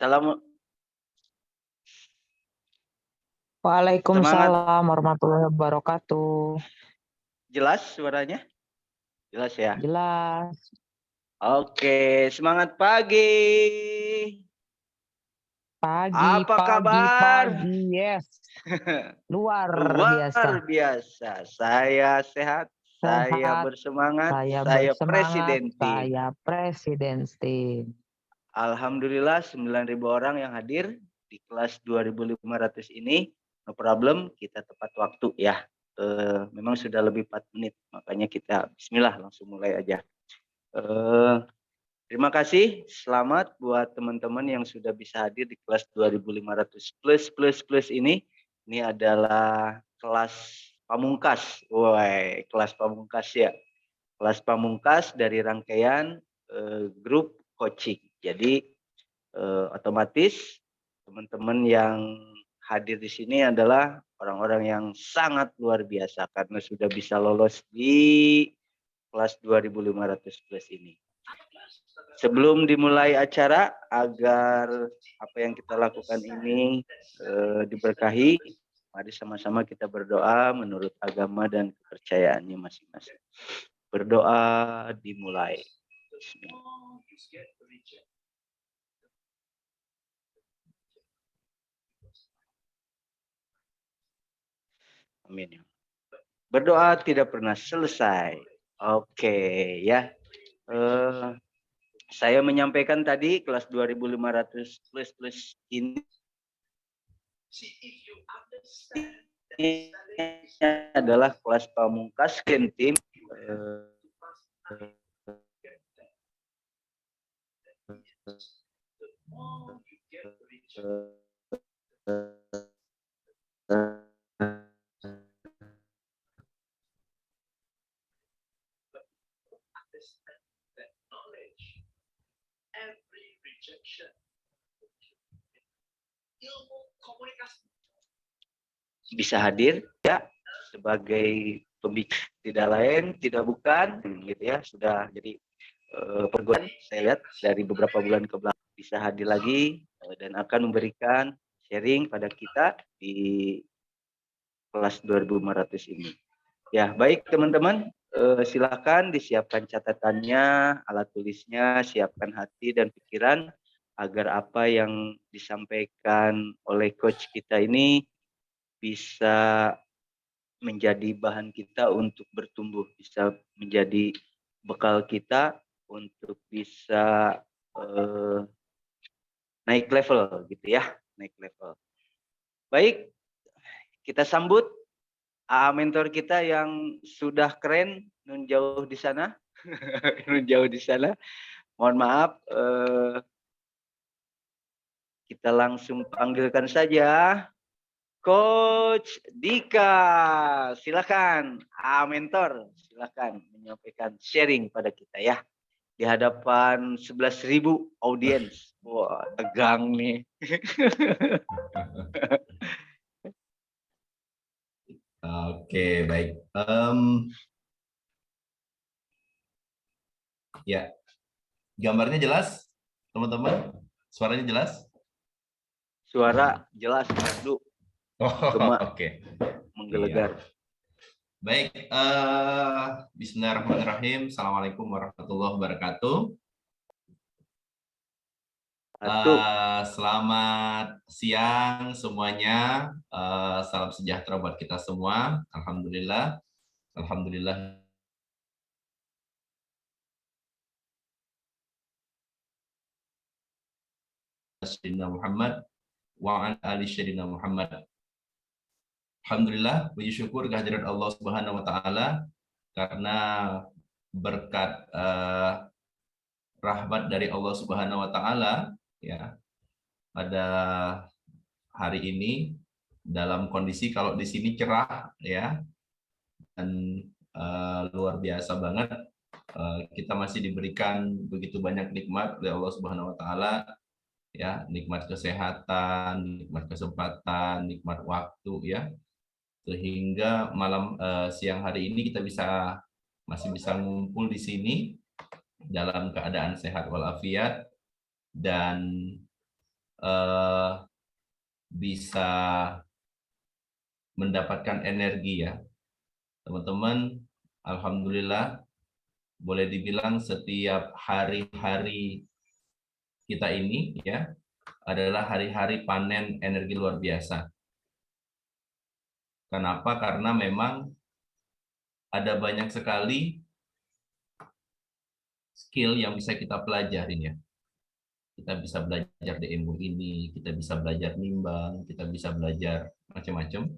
Salam semangat, Waalaikumsalam warahmatullahi wabarakatuh. jelas suaranya? Jelas ya? Jelas. Oke, semangat pagi. Pagi, Apa pagi, kabar? pagi. Yes. Luar Luar biasa. biasa. Saya sehat, saya Sehat, bersemangat, saya saya bersemangat, presiden tim. saya presiden tim. Alhamdulillah 9.000 orang yang hadir di kelas 2.500 ini. No problem, kita tepat waktu ya. Memang sudah lebih 4 menit, makanya kita bismillah langsung mulai aja. Terima kasih, selamat buat teman-teman yang sudah bisa hadir di kelas 2.500 plus ini. Ini adalah kelas pamungkas, kelas pamungkas ya. Kelas pamungkas dari rangkaian grup coaching. Jadi otomatis teman-teman yang hadir di sini adalah orang-orang yang sangat luar biasa karena sudah bisa lolos di kelas 2.500 plus ini. Sebelum dimulai acara, agar apa yang kita lakukan ini diberkahi, mari sama-sama kita berdoa menurut agama dan kepercayaannya masing-masing. Berdoa dimulai. Amin. Berdoa tidak pernah selesai. Oke ya. Saya menyampaikan tadi kelas 2.500 plus ini adalah kelas pamungkas tim bisa hadir ya sebagai pembicara, tidak lain tidak bukan gitu ya, sudah jadi perguruan. Saya lihat dari beberapa bulan ke belakang bisa hadir lagi dan akan memberikan sharing pada kita di kelas 2.500 ini. Ya, baik teman-teman, silakan disiapkan catatannya, alat tulisnya, siapkan hati dan pikiran agar apa yang disampaikan oleh coach kita ini bisa menjadi bahan kita untuk bertumbuh, bisa menjadi bekal kita untuk bisa naik level gitu ya, naik level. Baik, kita sambut mentor kita yang sudah keren, nun jauh di sana, nun jauh di sana. Mohon maaf, kita langsung panggilkan saja Coach Dika. Silakan, mentor, silakan menyampaikan sharing pada kita ya di hadapan 11.000 audiens. Wah, tegang nih. Oke, baik. Ya, gambarnya jelas, teman-teman? Suaranya jelas? Suara jelas, merdu. Oke. Menggelegar. Iya. Baik, bismillahirrahmanirrahim. Assalamualaikum warahmatullahi wabarakatuh. Selamat siang semuanya. Salam sejahtera buat kita semua. Alhamdulillah. Alhamdulillah. Sayyidina Muhammad wa ali Sayyidina Muhammad. Alhamdulillah, puji syukur kehadirat Allah Subhanahu wa taala karena berkat rahmat dari Allah Subhanahu wa taala ya. Pada hari ini dalam kondisi kalau di sini cerah ya dan luar biasa banget, kita masih diberikan begitu banyak nikmat oleh Allah Subhanahu wa taala ya, nikmat kesehatan, nikmat kesempatan, nikmat waktu ya, sehingga siang hari ini kita masih bisa ngumpul di sini dalam keadaan sehat walafiat dan eh, bisa mendapatkan energi ya. Teman-teman, alhamdulillah boleh dibilang setiap hari-hari kita ini ya adalah hari-hari panen energi luar biasa. Kenapa? Karena memang ada banyak sekali skill yang bisa kita pelajarin ya. Kita bisa belajar demo ini, kita bisa belajar nimbang, kita bisa belajar macam-macam.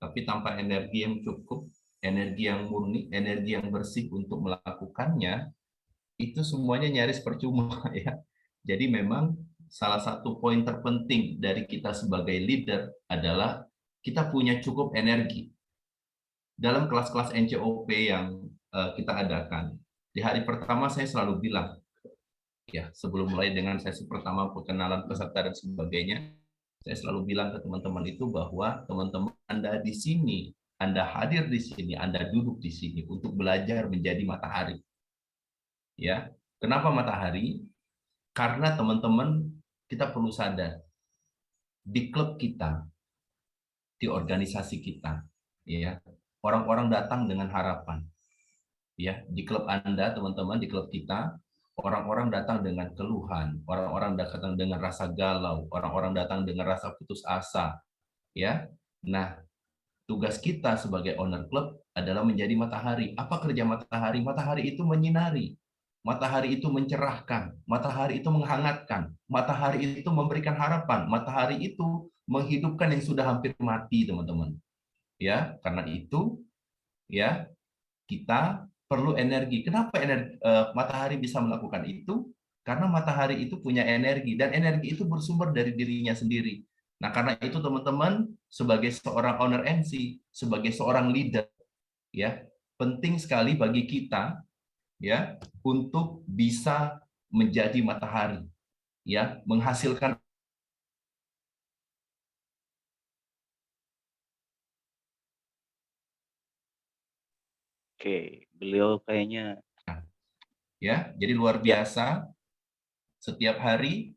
Tapi tanpa energi yang cukup, energi yang murni, energi yang bersih untuk melakukannya, itu semuanya nyaris percuma ya. Jadi memang salah satu poin terpenting dari kita sebagai leader adalah kita punya cukup energi. Dalam kelas-kelas NCOP yang kita adakan, di hari pertama saya selalu bilang, ya sebelum mulai dengan sesi pertama perkenalan peserta dan sebagainya, saya selalu bilang ke teman-teman itu bahwa teman-teman Anda di sini, Anda hadir di sini, Anda duduk di sini untuk belajar menjadi matahari. Ya, kenapa matahari? Karena teman-teman kita perlu sadar di klub kita, di organisasi kita, ya orang-orang datang dengan harapan. Ya, di klub Anda, teman-teman, di klub kita, orang-orang datang dengan keluhan, orang-orang datang dengan rasa galau, orang-orang datang dengan rasa putus asa, ya. Nah, tugas kita sebagai owner klub adalah menjadi matahari. Apa kerja matahari? Matahari itu menyinari, matahari itu mencerahkan, matahari itu menghangatkan, matahari itu memberikan harapan, matahari itu menghidupkan yang sudah hampir mati, teman-teman. Ya, karena itu, ya kita perlu energi. Kenapa matahari bisa melakukan itu? Karena matahari itu punya energi dan energi itu bersumber dari dirinya sendiri. Nah, karena itu teman-teman sebagai seorang owner MC, sebagai seorang leader ya, penting sekali bagi kita ya untuk bisa menjadi matahari ya, menghasilkan. Oke, beliau kayaknya Ya, jadi luar biasa. Setiap hari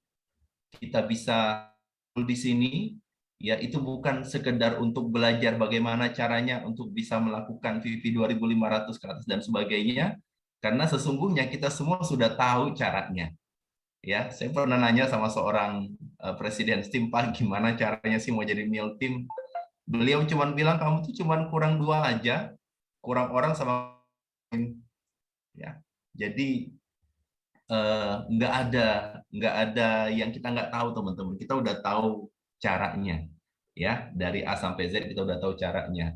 kita bisa di sini, ya itu bukan sekedar untuk belajar bagaimana caranya untuk bisa melakukan VV 2500 ke atas dan sebagainya, karena sesungguhnya kita semua sudah tahu caranya. Ya, saya pernah nanya sama seorang presiden tim, Pak, gimana caranya sih mau jadi meal team? Beliau cuma bilang kamu tuh cuma kurang 2 aja, kurang orang sama ya. Jadi nggak ada yang kita nggak tahu, teman-teman. Kita udah tahu caranya ya, dari A sampai Z kita udah tahu caranya,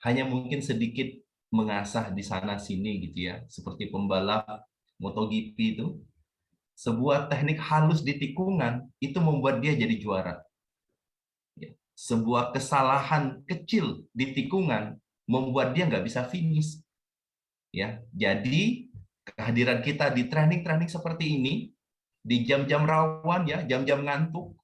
hanya mungkin sedikit mengasah di sana sini gitu ya, seperti pembalap MotoGP itu sebuah teknik halus di tikungan itu membuat dia jadi juara ya. Sebuah kesalahan kecil di tikungan membuat dia nggak bisa finish ya. Jadi kehadiran kita di training-training seperti ini di jam-jam rawan ya, jam-jam ngantuk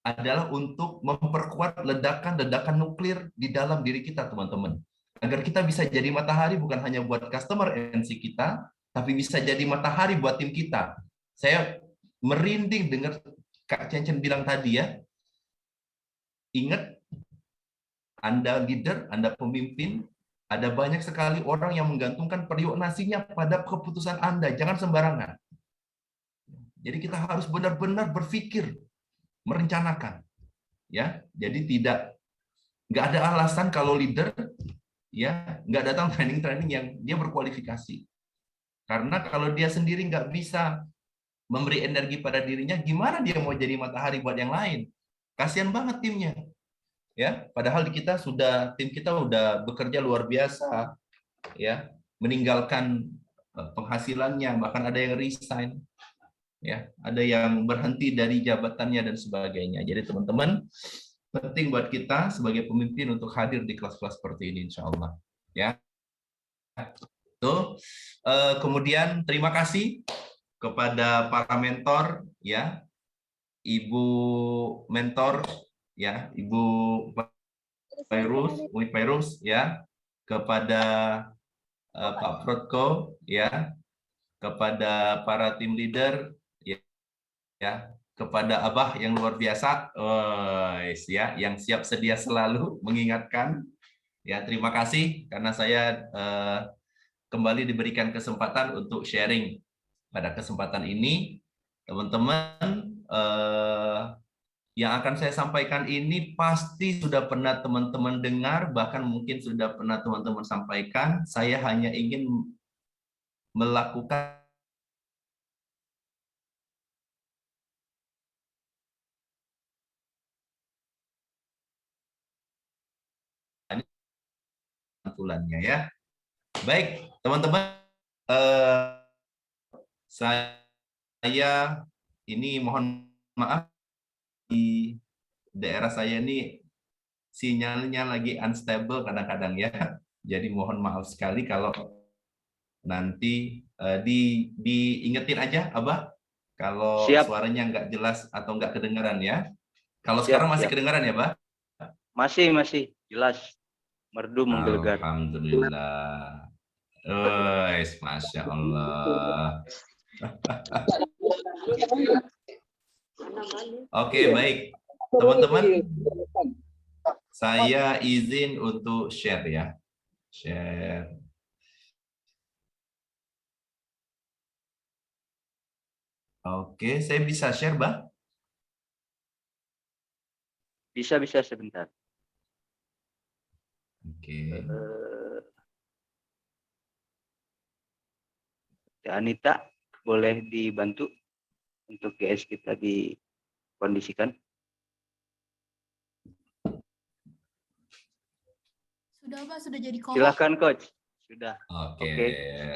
adalah untuk memperkuat ledakan-ledakan nuklir di dalam diri kita, teman-teman. Agar kita bisa jadi matahari bukan hanya buat customer NC kita, tapi bisa jadi matahari buat tim kita. Saya merinding dengar Kak Cencen bilang tadi ya, ingat Anda leader, Anda pemimpin, ada banyak sekali orang yang menggantungkan periuk nasinya pada keputusan Anda. Jangan sembarangan. Jadi kita harus benar-benar berpikir, merencanakan. Ya, jadi nggak ada alasan kalau leader ya nggak datang training-training yang dia berkualifikasi. Karena kalau dia sendiri nggak bisa memberi energi pada dirinya, gimana dia mau jadi matahari buat yang lain? Kasihan banget timnya. Ya, padahal tim kita udah bekerja luar biasa ya, meninggalkan penghasilannya, bahkan ada yang resign ya, ada yang berhenti dari jabatannya dan sebagainya. Jadi teman-teman, penting buat kita sebagai pemimpin untuk hadir di kelas-kelas seperti ini, insya Allah ya. Tuh. Kemudian terima kasih kepada para mentor ya, Ibu mentor ya, Ibu Pairus ya, kepada Pak Protko ya, kepada para tim leader ya, kepada Abah yang luar biasa, ya, yang siap sedia selalu mengingatkan. Ya, terima kasih karena saya kembali diberikan kesempatan untuk sharing pada kesempatan ini, teman-teman. Yang akan saya sampaikan ini pasti sudah pernah teman-teman dengar, bahkan mungkin sudah pernah teman-teman sampaikan. Saya hanya ingin melakukan bulannya ya. Baik, teman-teman, saya ini mohon maaf, di daerah saya ini sinyalnya lagi unstable kadang-kadang ya. Jadi mohon maaf sekali kalau nanti diingetin aja, Abah, kalau Siap. suaranya nggak jelas atau nggak kedengaran ya. Kalau Siap, sekarang masih siap. kedengaran ya, Bah? Masih jelas. Merdu menggelegar. Alhamdulillah. Masya Allah. Oke, baik. Teman-teman, saya izin untuk share ya. Share. Oke, saya bisa share, Bah? Bisa sebentar. Oke. Anita, boleh dibantu untuk GS kita dikondisikan? Sudah, Pak, sudah jadi kok. Silakan, Coach. Sudah. Oke.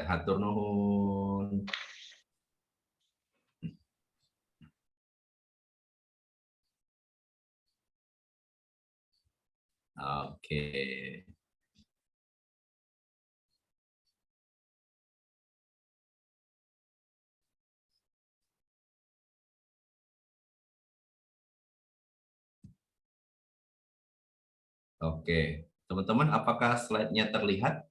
Hatur nuhun. Oke. Oke, teman-teman, apakah slide-nya terlihat?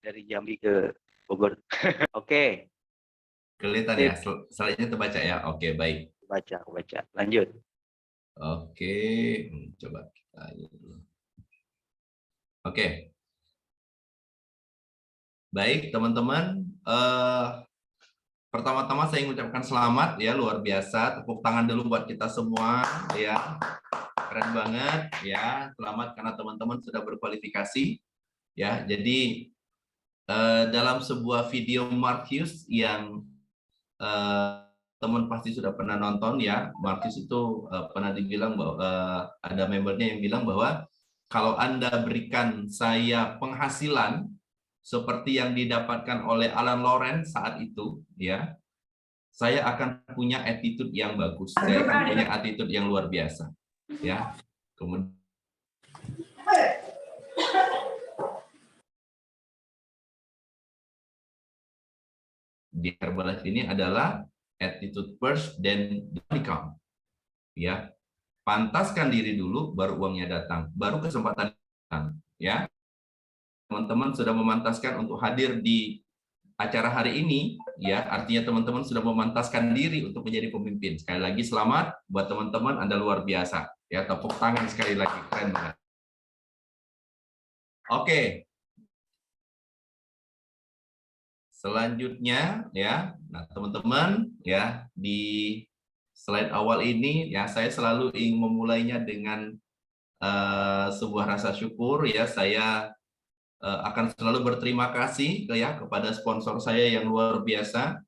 Dari Jambi ke Bogor. Oke. Kelihatan ya, slide-nya terbaca ya? Oke, baik. Baca. Lanjut. Oke, coba kita dulu. Oke. Baik, teman-teman. Pertama-tama saya ingin mengucapkan selamat ya, luar biasa. Tepuk tangan dulu buat kita semua ya. Keren banget ya. Selamat karena teman-teman sudah berkualifikasi ya. Jadi dalam sebuah video Mark Hughes yang teman pasti sudah pernah nonton ya. Mark Hughes itu pernah dibilang bahwa ada membernya yang bilang bahwa kalau Anda berikan saya penghasilan seperti yang didapatkan oleh Alan Lawrence saat itu, ya, saya akan punya attitude yang bagus, saya akan punya attitude yang luar biasa, ya. Kemudian di Herbalife ini adalah attitude first, then income, ya. Pantaskan diri dulu, baru uangnya datang, baru kesempatan datang, ya. Teman-teman sudah memantaskan untuk hadir di acara hari ini, ya, artinya teman-teman sudah memantaskan diri untuk menjadi pemimpin. Sekali lagi selamat buat teman-teman, Anda luar biasa. Ya, tepuk tangan sekali lagi, keren banget. Oke. Selanjutnya, ya, nah teman-teman, ya, di slide awal ini, ya, saya selalu ingin memulainya dengan sebuah rasa syukur, ya. Saya akan selalu berterima kasih ya kepada sponsor saya yang luar biasa,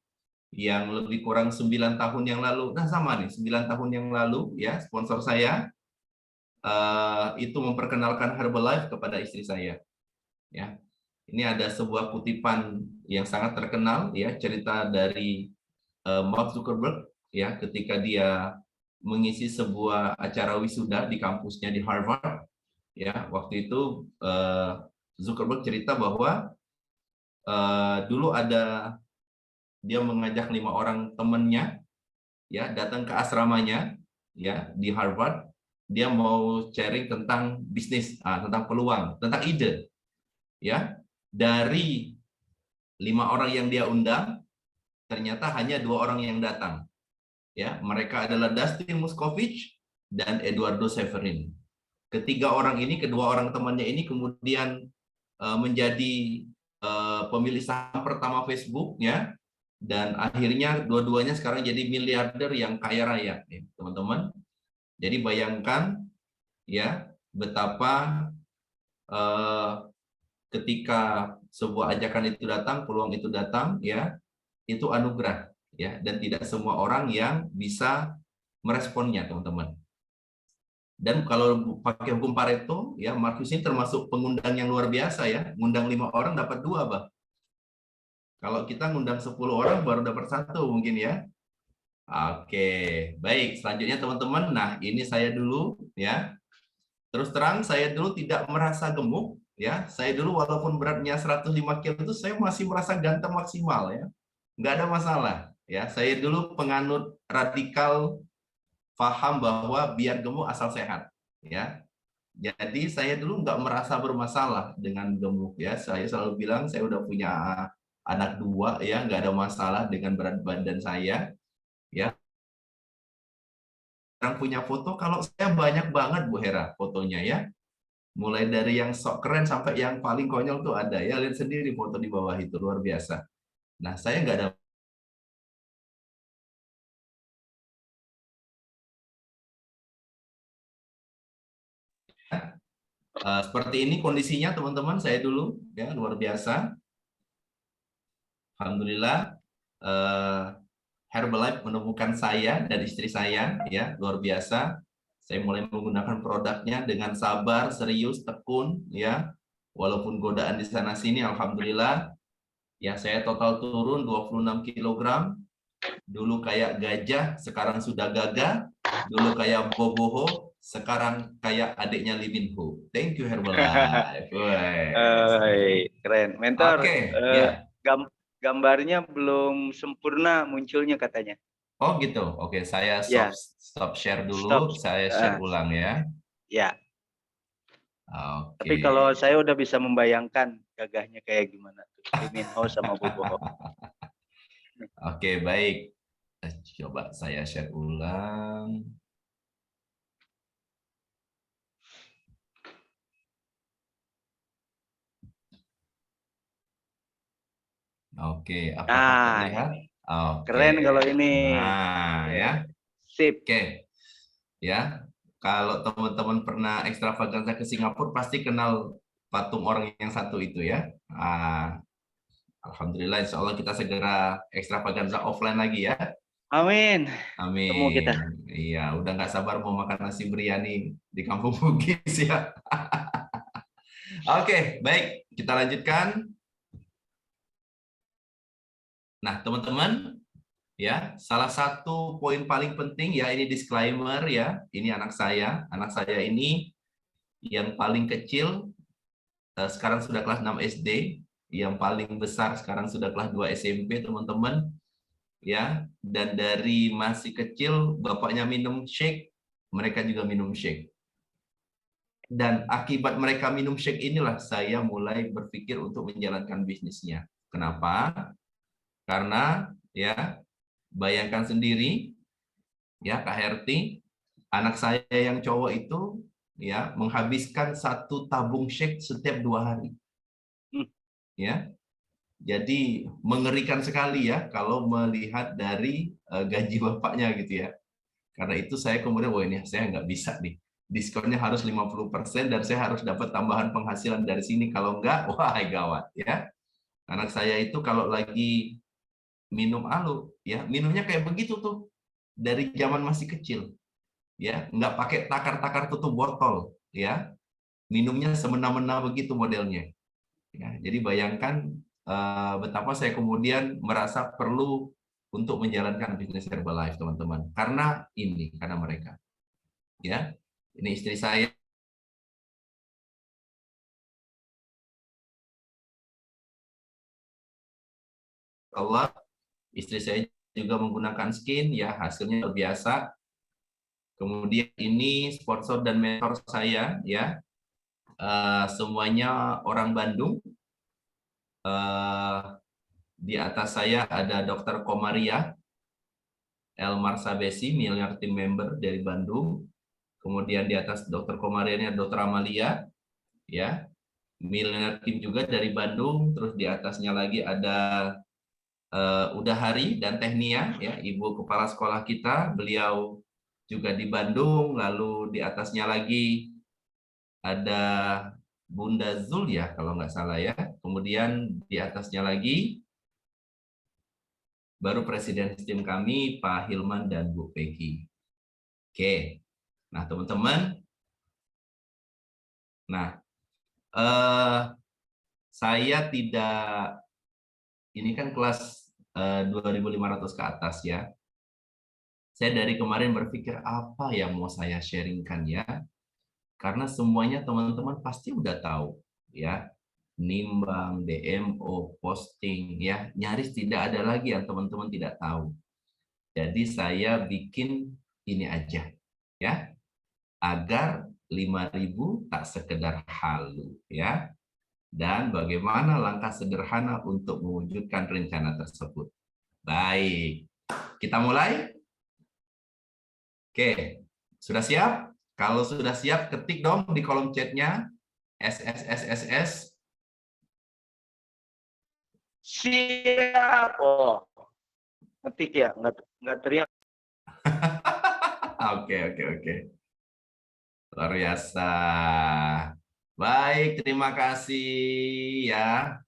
yang lebih kurang 9 tahun yang lalu, nah sama nih, 9 tahun yang lalu ya, sponsor saya itu memperkenalkan Herbalife kepada istri saya. Ya, ini ada sebuah kutipan yang sangat terkenal ya, cerita dari Mark Zuckerberg ya, ketika dia mengisi sebuah acara wisuda di kampusnya di Harvard ya, waktu itu Zuckerberg cerita bahwa dulu dia mengajak 5 orang temannya ya datang ke asramanya ya di Harvard. Dia mau sharing tentang bisnis, tentang peluang, tentang ide. Ya, dari 5 orang yang dia undang, ternyata hanya 2 orang yang datang. Ya, mereka adalah Dustin Moskovich dan Eduardo Severin. Ketiga orang ini, kedua orang temannya ini kemudian menjadi pemilik saham pertama Facebook, ya, dan akhirnya dua-duanya sekarang jadi miliarder yang kaya raya, teman-teman. Jadi bayangkan ya betapa ketika sebuah ajakan itu datang, peluang itu datang, ya, itu anugerah, ya, dan tidak semua orang yang bisa meresponnya, teman-teman. Dan kalau pakai hukum Pareto, ya, Marcus ini termasuk pengundang yang luar biasa, ya, ngundang 5 orang dapat 2, Bah. Kalau kita ngundang 10 orang baru dapat 1 mungkin, ya. Oke, baik. Selanjutnya teman-teman, nah ini saya dulu, ya. Terus terang saya dulu tidak merasa gemuk, ya. Saya dulu walaupun beratnya 105 kilo itu saya masih merasa ganteng maksimal, ya. Nggak ada masalah, ya. Saya dulu penganut radikal, paham bahwa biar gemuk asal sehat, ya. Jadi saya dulu nggak merasa bermasalah dengan gemuk, ya. Saya selalu bilang saya udah punya anak 2, ya, nggak ada masalah dengan berat badan saya, ya. Yang punya foto, kalau saya banyak banget Bu Hera fotonya, ya. Mulai dari yang sok keren sampai yang paling konyol tuh ada, ya. Lihat sendiri foto di bawah itu, luar biasa. Nah, saya nggak ada. Seperti ini kondisinya teman-teman saya dulu, ya, luar biasa. Alhamdulillah Herbalife menemukan saya dan istri saya, ya, luar biasa. Saya mulai menggunakan produknya dengan sabar, serius, tekun, ya. Walaupun godaan di sana sini, alhamdulillah, ya, saya total turun 26 kg. Dulu kayak gajah, sekarang sudah gagah. Dulu kayak boboho, sekarang kayak adiknya Lee Min Ho. Thank you Herbalife. Keren. Mentor, Oke, ya. gambarnya belum sempurna munculnya katanya. Oh gitu. Oke, saya Ya, stop share dulu. stop. Saya share ulang, ya. Ya, tapi Oke. kalau saya udah bisa membayangkan gagahnya kayak gimana tuh. Lee Min Ho sama Boboho. Oke, baik. Coba saya share ulang. Oke, apakah terlihat? Ini. Oke. Keren kalau ini. Nah, ya. Sip. Oke. Ya, kalau teman-teman pernah ekstravaganza ke Singapura pasti kenal patung orang yang satu itu, ya. Alhamdulillah, insya Allah kita segera ekstravaganza offline lagi, ya. Amin. Amin. Temu kita. Iya, udah nggak sabar mau makan nasi biryani di Kampung Bugis, ya. Oke, baik. Kita lanjutkan. Nah, teman-teman, ya, salah satu poin paling penting, ya, ini disclaimer, ya. Ini anak saya. Anak saya ini yang paling kecil sekarang sudah kelas 6 SD, yang paling besar sekarang sudah kelas 2 SMP, teman-teman. Ya, dan dari masih kecil bapaknya minum shake, mereka juga minum shake. Dan akibat mereka minum shake inilah saya mulai berpikir untuk menjalankan bisnisnya. Kenapa? Karena, ya, bayangkan sendiri, ya, Kak Herti, anak saya yang cowok itu, ya, menghabiskan 1 tabung shake setiap 2 hari. Ya, jadi mengerikan sekali, ya, kalau melihat dari gaji bapaknya gitu, ya. Karena itu saya kemudian, wah, ini saya nggak bisa nih. Diskonnya harus 50% dan saya harus dapat tambahan penghasilan dari sini. Kalau enggak, wah, gawat, ya. Anak saya itu kalau lagi minum alu, ya, minumnya kayak begitu tuh dari zaman masih kecil, ya, nggak pakai takar-takar tutup botol, ya, minumnya semena-mena begitu modelnya, ya. Jadi bayangkan betapa saya kemudian merasa perlu untuk menjalankan bisnis Herbalife, teman-teman, karena mereka, ya. Ini istri saya. Allah, istri saya juga menggunakan skin, ya, hasilnya luar biasa. Kemudian ini sponsor dan mentor saya ya. Semuanya orang Bandung. Di atas saya ada Dr. Komaria Elmar Sabesi, Millionaire Team Member dari Bandung. Kemudian di atas Dr. Komaria ini ada Dr. Amalia, ya, Millionaire Team juga dari Bandung. Terus di atasnya lagi ada Udahari dan Tehnia, ya, Ibu Kepala Sekolah kita. Beliau juga di Bandung. Lalu di atasnya lagi ada Bunda Zul ya, kalau nggak salah ya. Kemudian di atasnya lagi baru presiden tim kami, Pak Hilman dan Bu Peggy. Oke, nah teman-teman, nah saya tidak, ini kan kelas 2.500 ke atas ya. Saya dari kemarin berpikir apa yang mau saya sharingkan ya, karena semuanya teman-teman pasti udah tahu ya. Nimbang, DMO, posting, ya nyaris tidak ada lagi yang teman-teman tidak tahu. Jadi saya bikin ini aja, ya, agar 5.000 tak sekedar halu, ya. Dan bagaimana langkah sederhana untuk mewujudkan rencana tersebut. Baik, kita mulai. Oke, sudah siap? Kalau sudah siap, ketik dong di kolom chatnya SSSSS. Siap. Oh, ketik ya, nggak teriak. Oke. Luar biasa. Baik, terima kasih ya.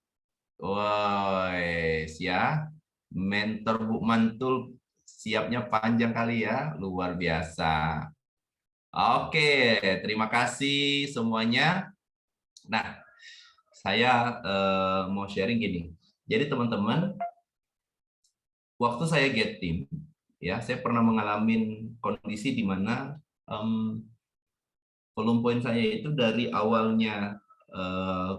Woi, ya. Mentor Bu Mantul siapnya panjang kali ya, luar biasa. Oke, terima kasih semuanya. Nah, saya mau sharing gini. Jadi teman-teman, waktu saya get team, ya, saya pernah mengalami kondisi di mana volume point saya itu dari awalnya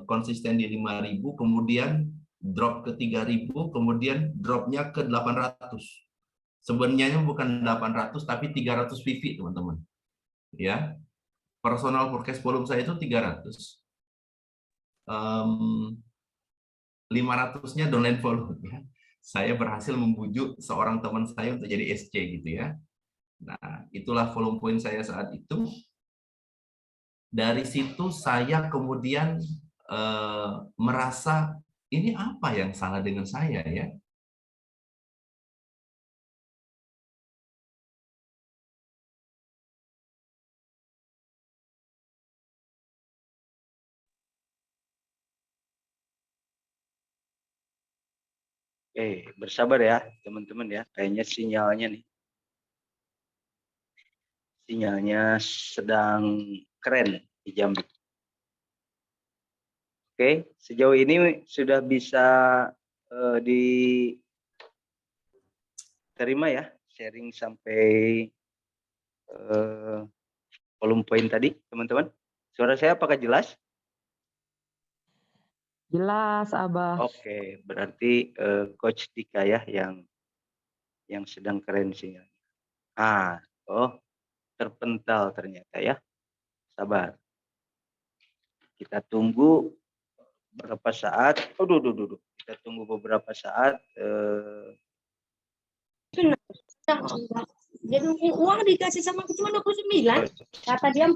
konsisten di 5.000, kemudian drop ke 3.000, kemudian dropnya ke 800. Sebenarnya bukan 800 tapi 300 PV, teman-teman. Ya. Personal forecast volume saya itu 300. 500-nya downline volume ya. Saya berhasil membujuk seorang teman saya untuk jadi SC gitu ya. Nah, itulah volume point saya saat itu. Dari situ saya kemudian merasa ini apa yang salah dengan saya ya? Bersabar ya teman-teman ya. Kayaknya sinyalnya nih. Sinyalnya sedang keren di Jambi. Oke, sejauh ini sudah bisa diterima ya, sharing sampai volume point tadi, teman-teman. Suara saya apakah jelas? Jelas, Abah. Oke, berarti Coach Dika ya yang sedang keren sinyalnya. Terpental ternyata ya. Sabar. Kita tunggu beberapa saat. Kita tunggu beberapa saat. Jadi uang dikasih sama cuma 29, kata dia 40.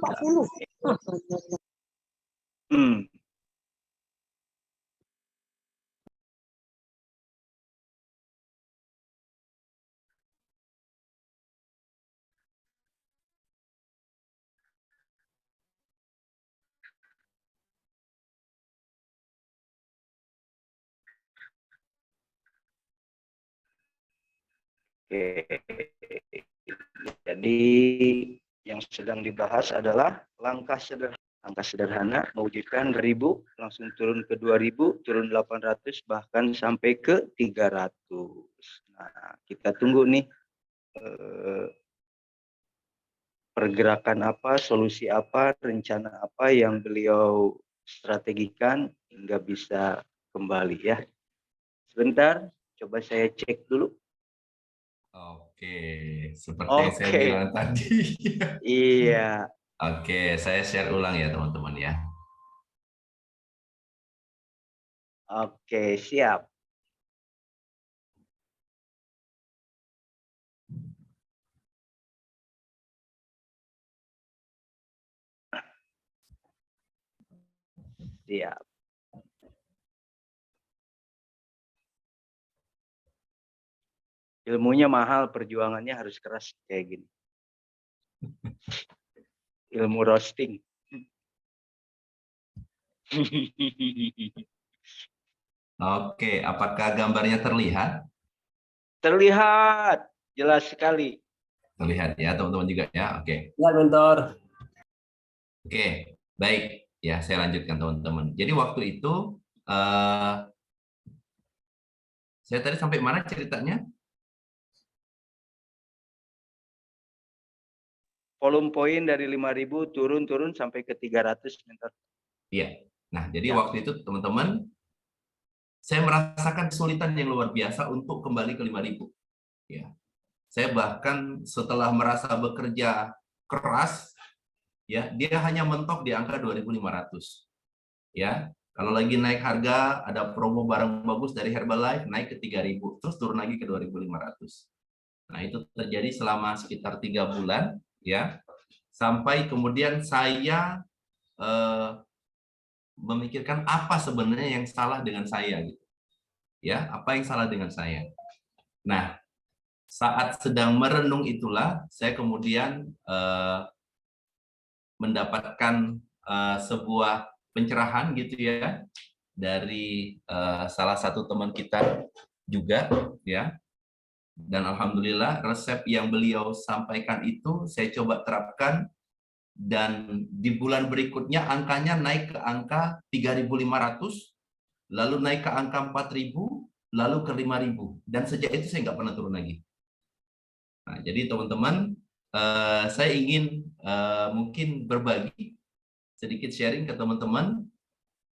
Jadi yang sedang dibahas adalah langkah sederhana mewujudkan 1.000 langsung turun ke 2.000, turun 800 bahkan sampai ke 300. Nah, kita tunggu nih pergerakan apa, solusi apa, rencana apa yang beliau strategikan hingga bisa kembali ya. Sebentar, coba saya cek dulu. Oke, seperti yang saya Oke. bilang tadi. Iya. Oke, saya share ulang ya teman-teman ya. Oke, siap. Siap. Ilmunya mahal, perjuangannya harus keras kayak gini. Ilmu roasting. Oke, apakah gambarnya terlihat? Terlihat jelas sekali. Terlihat ya teman-teman juga ya. Oke. Ya, mentor. Oke, baik. Ya, saya lanjutkan teman-teman. Jadi waktu itu eh, saya tadi sampai mana ceritanya? Volume poin dari 5.000 turun sampai ke 300 mentor. Iya. Nah, jadi Ya. waktu itu teman-teman saya merasakan kesulitan yang luar biasa untuk kembali ke 5.000. Ya. Saya bahkan setelah merasa bekerja keras, ya, dia hanya mentok di angka 2.500. Ya. Kalau lagi naik harga, ada promo barang bagus dari Herbalife, naik ke 3.000, terus turun lagi ke 2.500. Nah, itu terjadi selama sekitar 3 bulan, ya, sampai kemudian saya memikirkan apa sebenarnya yang salah dengan saya, gitu. Ya, apa yang salah dengan saya? Nah, saat sedang merenung itulah saya kemudian mendapatkan sebuah pencerahan gitu ya dari salah satu teman kita juga, ya. Dan alhamdulillah resep yang beliau sampaikan itu saya coba terapkan, dan di bulan berikutnya angkanya naik ke angka 3.500, lalu naik ke angka 4.000, lalu ke 5.000, dan sejak itu saya nggak pernah turun lagi. Nah, jadi teman-teman, saya ingin mungkin berbagi sedikit sharing ke teman-teman.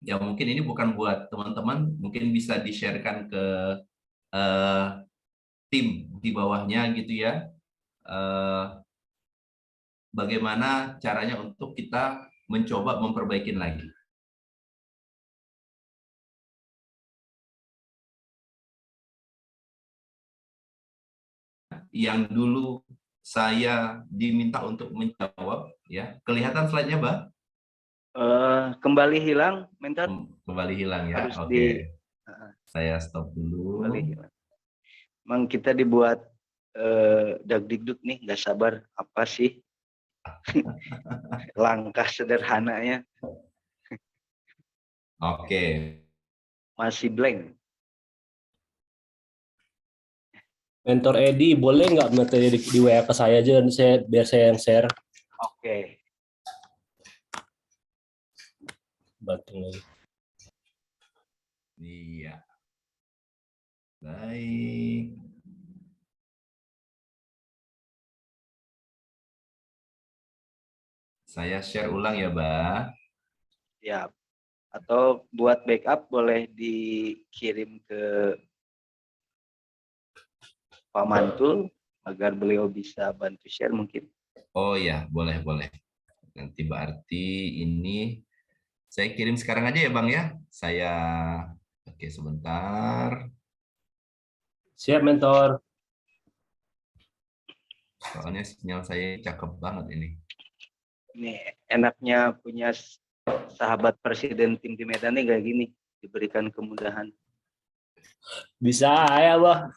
Ya mungkin ini bukan buat teman-teman, mungkin bisa di-sharekan ke eh, tim di bawahnya gitu ya. Bagaimana caranya untuk kita mencoba memperbaiki lagi. Yang dulu saya diminta untuk menjawab, ya. Kelihatan slide-nya, Mbak? Kembali hilang, mentor. Kembali hilang ya. Harus Oke. Saya stop dulu. Kembali hilang. Emang kita dibuat dagdikduk nih, nggak sabar. Apa sih langkah sederhananya? Oke. Masih blank. Mentor Edi, boleh nggak materi di WA ke saya aja, biar saya yang share. Oke. Batung lagi. Iya. Baik. Saya share ulang ya, Mbak. Ya. Atau buat backup boleh dikirim ke Pak Mantul agar beliau bisa bantu share mungkin. Oh ya, boleh, boleh. Nanti berarti ini saya kirim sekarang aja ya, Bang ya. Saya, oke sebentar. Siap, mentor. Soalnya sinyal saya cakep banget ini. Ini enaknya punya sahabat presiden tim di Medan nih kayak gini, diberikan kemudahan. Bisa ya, Bang.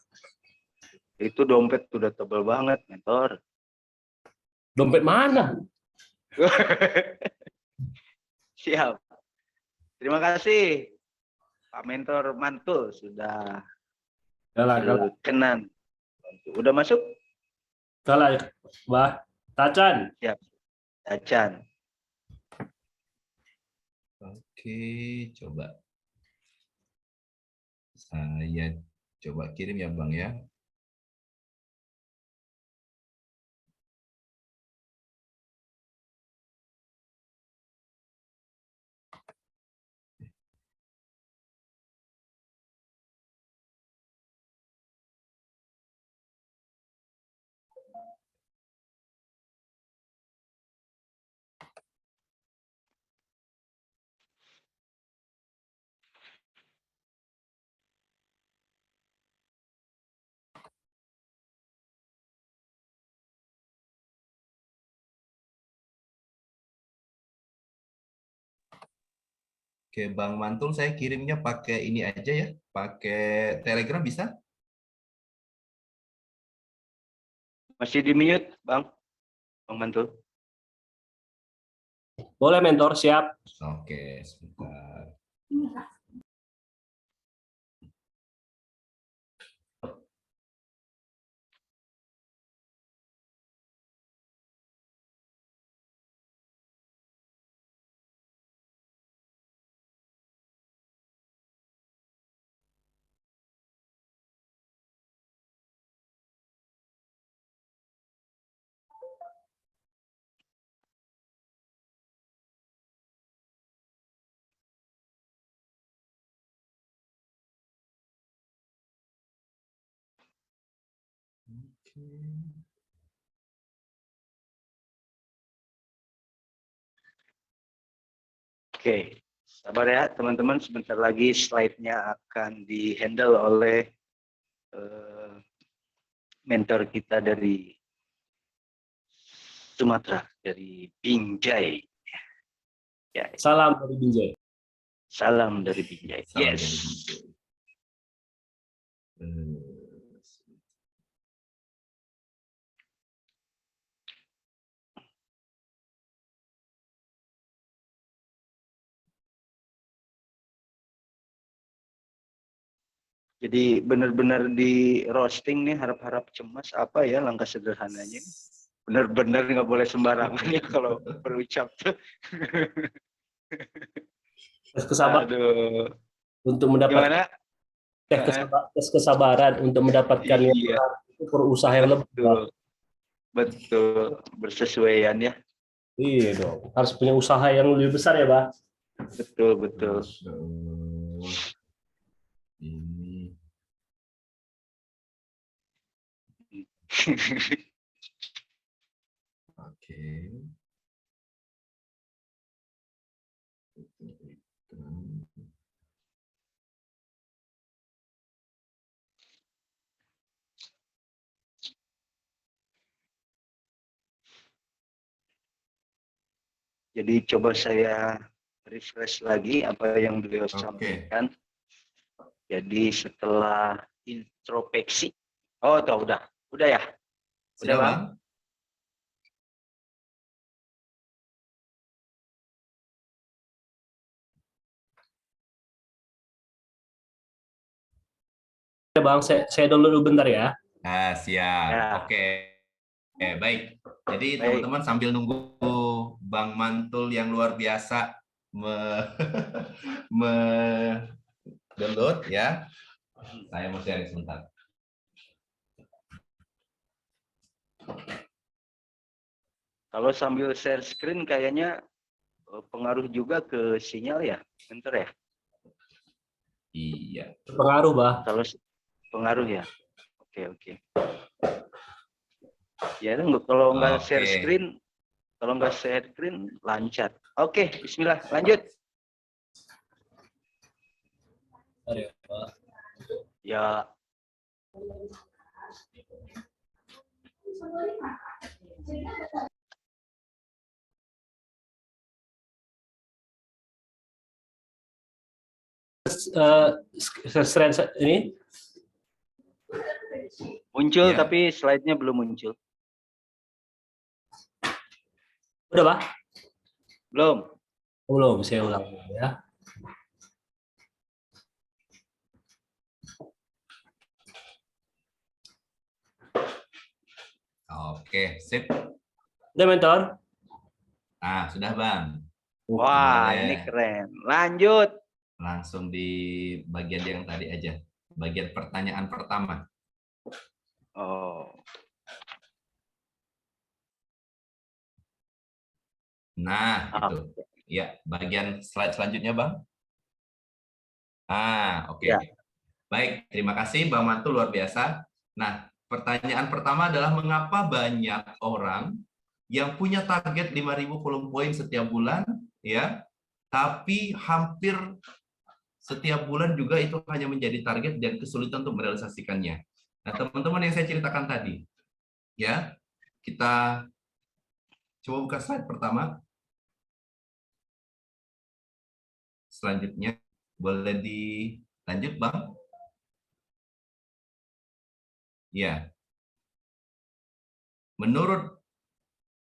Itu dompet udah tebel banget, mentor. Dompet mana? Siap. Terima kasih Pak Mentor Mantul sudah berkenan. Udah masuk? Kalah, Bah. Tacan. Siap. Tacan. Oke, coba. Saya coba kirim ya, Bang ya. Oke, Bang Mantul, saya kirimnya pakai ini aja ya, pakai Telegram bisa? Masih di mute, Bang Mantul. Boleh mentor, siap. Oke, sebentar. Oke. Oke, sabar ya teman-teman. Sebentar lagi slide-nya akan di-handle oleh mentor kita dari Sumatera, dari Binjai. Ya, Salam dari Binjai. salam dari Binjai. Salam Yes. dari Binjai. Jadi benar-benar di roasting nih, harap-harap cemas apa ya langkah sederhananya. Benar-benar nggak boleh sembarangan ya kalau berucap. Tes kesabaran Aduh, untuk mendapatkan gimana? tes kesabaran untuk mendapatkan yang Iya, benar, itu perlu usaha yang lebih. Bang. betul, bersesuaian ya. Iya dong, harus punya usaha yang lebih besar ya, Bang. Betul. Masya Allah. Ini. Oke. Jadi coba saya refresh lagi apa yang beliau sampaikan. Jadi setelah introspeksi, udah ya, Sudah, Bang? Ya, Bang, saya download dulu bentar ya. Nah, siap. Ya. Oke. Baik. Jadi Baik. teman-teman sambil nunggu Bang Mantul yang luar biasa download ya. Saya mau sharing sebentar. Kalau sambil share screen kayaknya pengaruh juga ke sinyal ya, bentar ya. Iya. Pengaruh, Bang. Kalau pengaruh ya. Oke. Ya, kalau nggak share screen, lancar. Oke, Bismillah, lanjut. Ya. Ini Muncul Ya. tapi slide-nya belum muncul. udah, Pak? Belum, saya ulang dulu ya. Oke, sip. Udah, mentor? Nah, sudah, Bang. Wah, Boleh. ini keren. Lanjut. Langsung di bagian yang tadi aja. Bagian pertanyaan pertama. Oh. Nah, itu. Ya, bagian slide selanjutnya, Bang. Oke. Ya. Baik, terima kasih Bang Mantul, luar biasa. Nah, pertanyaan pertama adalah mengapa banyak orang yang punya target 5.000 volume point setiap bulan, ya, tapi hampir setiap bulan juga itu hanya menjadi target dan kesulitan untuk merealisasikannya. Nah, teman-teman yang saya ceritakan tadi, ya, kita coba buka slide pertama. selanjutnya. Boleh dilanjut, Bang? Ya. Menurut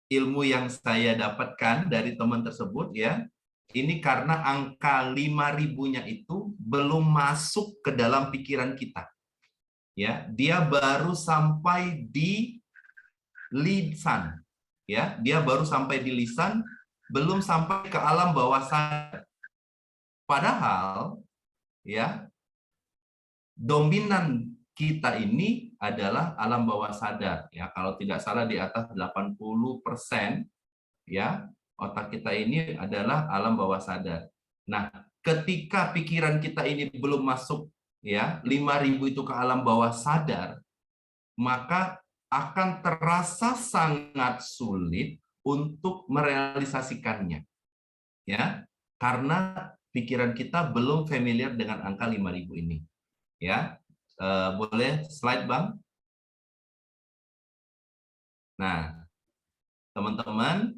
ilmu yang saya dapatkan dari teman tersebut, ya, ini karena angka 5.000-nya itu belum masuk ke dalam pikiran kita. Ya, dia baru sampai di lisan. Ya, dia baru sampai di lisan, belum sampai ke alam bawah sadar. Padahal, ya, dominan kita ini adalah alam bawah sadar. Ya, kalau tidak salah di atas 80%, ya, otak kita ini adalah alam bawah sadar. Nah, ketika pikiran kita ini belum masuk, ya, 5.000 itu ke alam bawah sadar, maka akan terasa sangat sulit untuk merealisasikannya. Ya, karena pikiran kita belum familiar dengan angka 5.000 ini. Ya, boleh slide, Bang? Nah, teman-teman,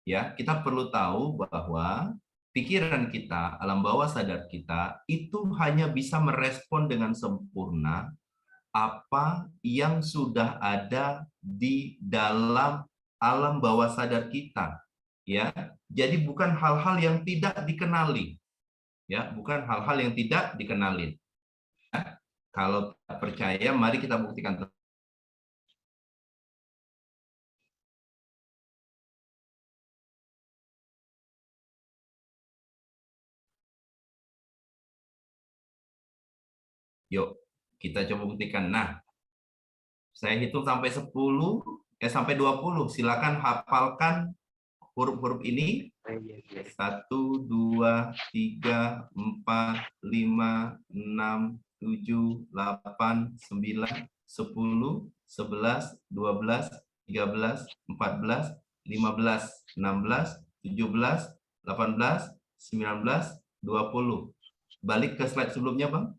ya, kita perlu tahu bahwa pikiran kita, alam bawah sadar kita, itu hanya bisa merespon dengan sempurna apa yang sudah ada di dalam alam bawah sadar kita. Ya, jadi bukan hal-hal yang tidak dikenali. Ya, bukan hal-hal yang tidak dikenali. Kalau tidak percaya, mari kita buktikan. Yuk, kita coba buktikan. Nah, saya hitung sampai 10, sampai 20. Silakan hafalkan huruf-huruf ini. 1, 2, 3, 4, 5, 6, 7, 8, 9, 10, 11, 12, 13, 14, 15, 16, 17, 18, 19, 20. Balik ke slide sebelumnya, Bang.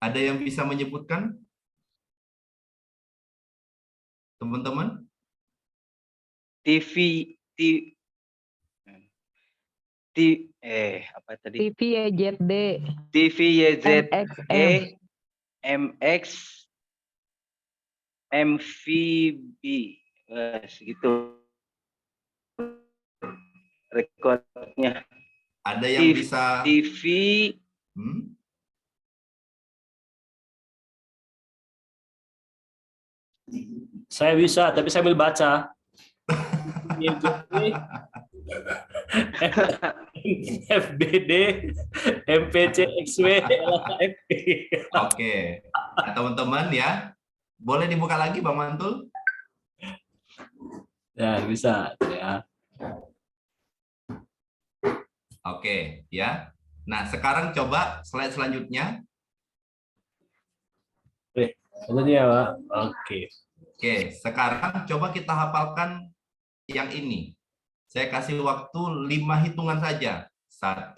Ada yang bisa menyebutkan? Teman-teman? TV, apa tadi? TV YZD TV YZD MXM MX MVB, segitu rekodnya. Ada yang bisa TV Saya bisa, tapi saya sambil baca. FBD, MPC, XW, LHFP. Oke. Nah, teman-teman ya, boleh dibuka lagi Bang Mantul? Ya, bisa ya. Oke, ya. Nah, sekarang coba slide selanjutnya. Selanjutnya, Pak. Oke. Oke, sekarang coba kita hafalkan yang ini. Saya kasih waktu 5 hitungan saja. 1,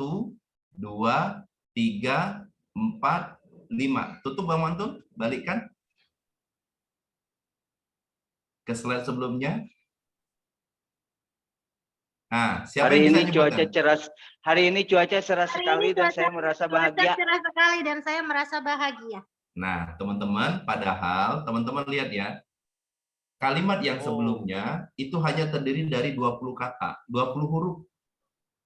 2, 3, 4, 5. Tutup Bang Mantul, balikkan ke slide sebelumnya. Nah, siapa hari yang bisa ini cuaca nyebutkan? cerah. Hari ini cuaca cerah sekali dan saya merasa bahagia. Cerah sekali dan saya merasa bahagia. Nah, teman-teman, padahal teman-teman lihat ya, kalimat yang sebelumnya itu hanya terdiri dari 20 kata, 20 huruf.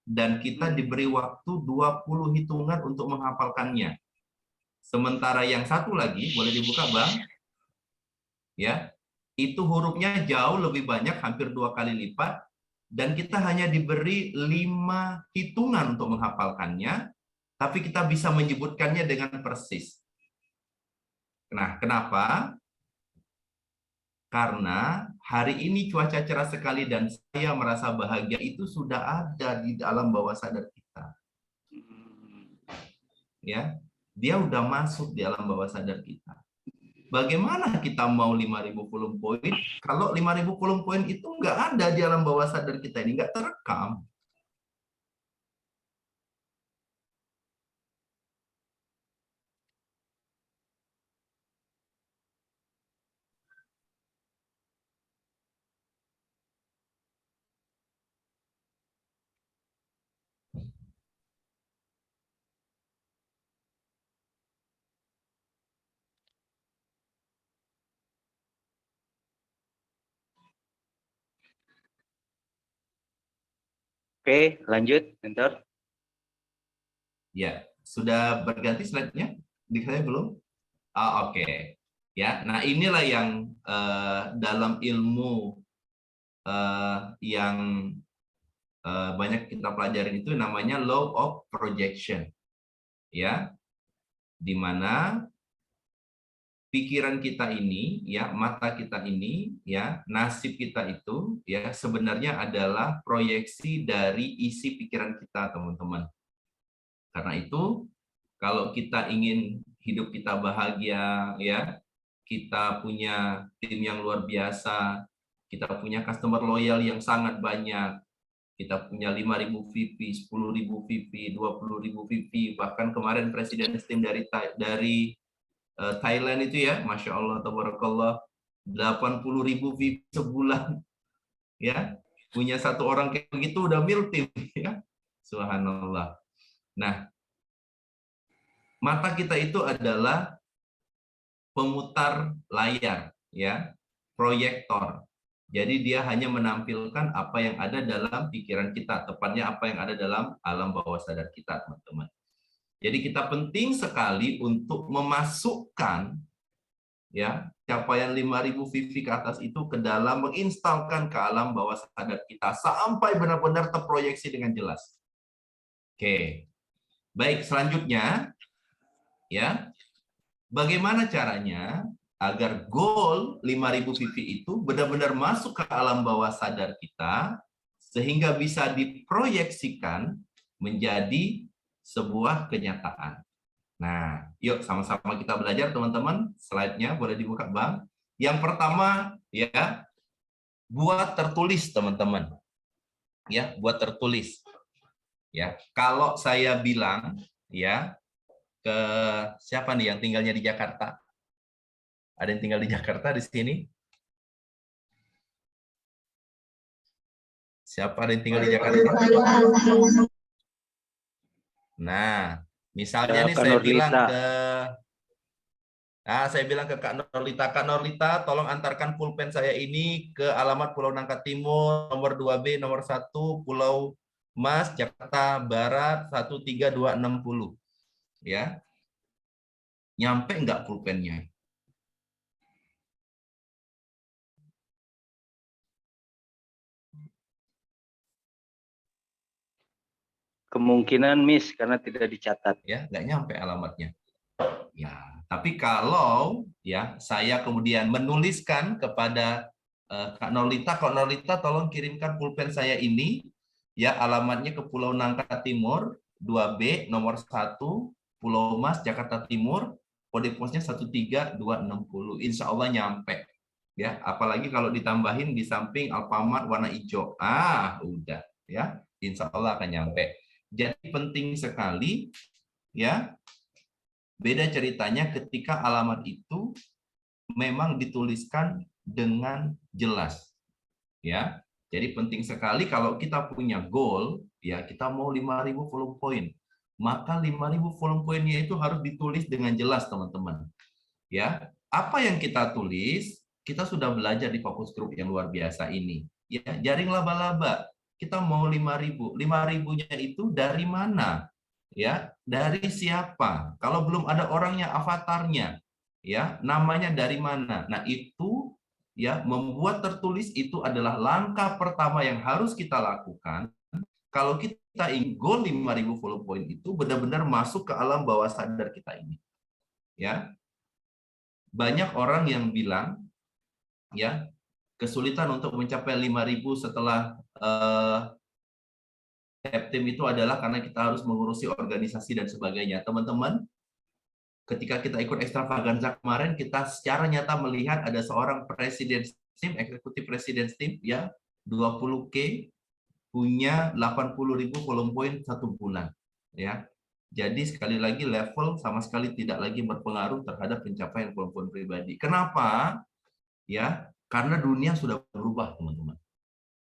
Dan kita diberi waktu 20 hitungan untuk menghafalkannya. Sementara yang satu lagi, boleh dibuka Bang? Ya, itu hurufnya jauh lebih banyak, hampir 2 kali lipat. Dan kita hanya diberi 5 hitungan untuk menghafalkannya, tapi kita bisa menyebutkannya dengan persis. Nah, kenapa? Karena hari ini cuaca cerah sekali dan saya merasa bahagia itu sudah ada di dalam bawah sadar kita. Ya, dia udah masuk di alam bawah sadar kita. Bagaimana kita mau 5.000 kolom poin kalau 5.000 kolom poin itu nggak ada di alam bawah sadar kita ini, nggak terekam. Oke, lanjut, mentor. Ya, sudah berganti slide-nya? Di saya belum? Oke. Ya, nah inilah yang dalam ilmu yang banyak kita pelajarin itu namanya law of projection. Ya, di mana pikiran kita ini, ya, mata kita ini, ya, nasib kita itu, ya, sebenarnya adalah proyeksi dari isi pikiran kita, teman-teman. Karena itu, kalau kita ingin hidup kita bahagia, ya, kita punya tim yang luar biasa, kita punya customer loyal yang sangat banyak, kita punya 5.000 VP, 10.000 VP, 20.000 VP, bahkan kemarin presiden tim dari Thailand itu ya, Masya Allah, tabarakallah, 80.000 VIP sebulan, ya, punya satu orang kayak begitu udah mil tim, ya, subhanallah. Nah, mata kita itu adalah pemutar layar, ya, proyektor. Jadi dia hanya menampilkan apa yang ada dalam pikiran kita, tepatnya apa yang ada dalam alam bawah sadar kita, teman-teman. Jadi kita penting sekali untuk memasukkan, ya, capaian 5.000 VV ke atas itu ke dalam, menginstalkan ke alam bawah sadar kita sampai benar-benar terproyeksi dengan jelas. Oke. Baik, selanjutnya, ya, bagaimana caranya agar goal 5.000 VV itu benar-benar masuk ke alam bawah sadar kita sehingga bisa diproyeksikan menjadi sebuah kenyataan. Nah, yuk sama-sama kita belajar, teman-teman. Slide-nya boleh dibuka, Bang. Yang pertama, ya, buat tertulis, teman-teman. Ya, buat tertulis. Ya, kalau saya bilang, ya, ke siapa nih yang tinggalnya di Jakarta? Ada yang tinggal di Jakarta di sini? Siapa ada yang tinggal di Jakarta? Nah, misalnya nih saya bilang ke Kak Norlita, tolong antarkan pulpen saya ini ke alamat Pulau Nangka Timur, nomor 2B, nomor 1, Pulau Mas, Jakarta Barat, 13260. Ya. Nyampe nggak pulpennya? Kemungkinan miss karena tidak dicatat. Ya, nggak nyampe alamatnya. Ya, tapi kalau, ya, saya kemudian menuliskan kepada Kak Norlita, tolong kirimkan pulpen saya ini, ya, alamatnya ke Pulau Nangka Timur, 2B, nomor 1, Pulau Mas, Jakarta Timur, kode posnya 13260. Insya Allah nyampe. Ya, apalagi kalau ditambahin di samping Alfamart warna hijau. Udah, ya, insya Allah akan nyampe. Jadi penting sekali, ya. Beda ceritanya ketika alamat itu memang dituliskan dengan jelas. Ya. Jadi penting sekali kalau kita punya goal, ya, kita mau 5.000 volume point. Maka 5.000 volume point-nya itu harus ditulis dengan jelas, teman-teman. Ya. Apa yang kita tulis, kita sudah belajar di fokus group yang luar biasa ini. Ya, jaring laba-laba. Kita mau 5.000. 5.000-nya itu dari mana? Ya, dari siapa? Kalau belum ada orangnya, avatarnya, ya, namanya dari mana? Nah, itu, ya, membuat tertulis itu adalah langkah pertama yang harus kita lakukan kalau kita ingin goal 5.000 follow point itu benar-benar masuk ke alam bawah sadar kita ini. Ya. Banyak orang yang bilang, ya, kesulitan untuk mencapai 5.000 setelah tim itu adalah karena kita harus mengurusi organisasi dan sebagainya. Teman-teman, ketika kita ikut extravaganza kemarin, kita secara nyata melihat ada seorang presiden tim, eksekutif presiden tim, ya, 20K, punya 80.000 volume point 1 bulan. Ya. Jadi sekali lagi level sama sekali tidak lagi berpengaruh terhadap pencapaian volume point pribadi. Kenapa? Ya, karena dunia sudah berubah, teman-teman.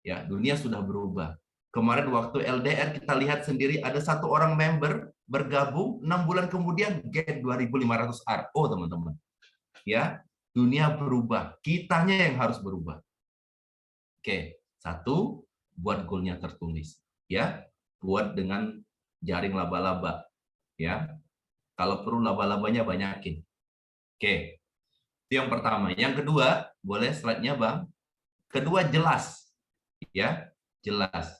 Ya, dunia sudah berubah. Kemarin waktu LDR kita lihat sendiri ada satu orang member bergabung 6 bulan kemudian get 2.500 RO, teman-teman. Ya, dunia berubah. Kitanya yang harus berubah. Oke, satu, buat goalnya tertulis. ya, buat dengan jaring laba-laba, ya. Kalau perlu laba-labanya banyakin. Oke, itu yang pertama. Yang kedua, boleh slide-nya Bang. Kedua, jelas, ya, jelas.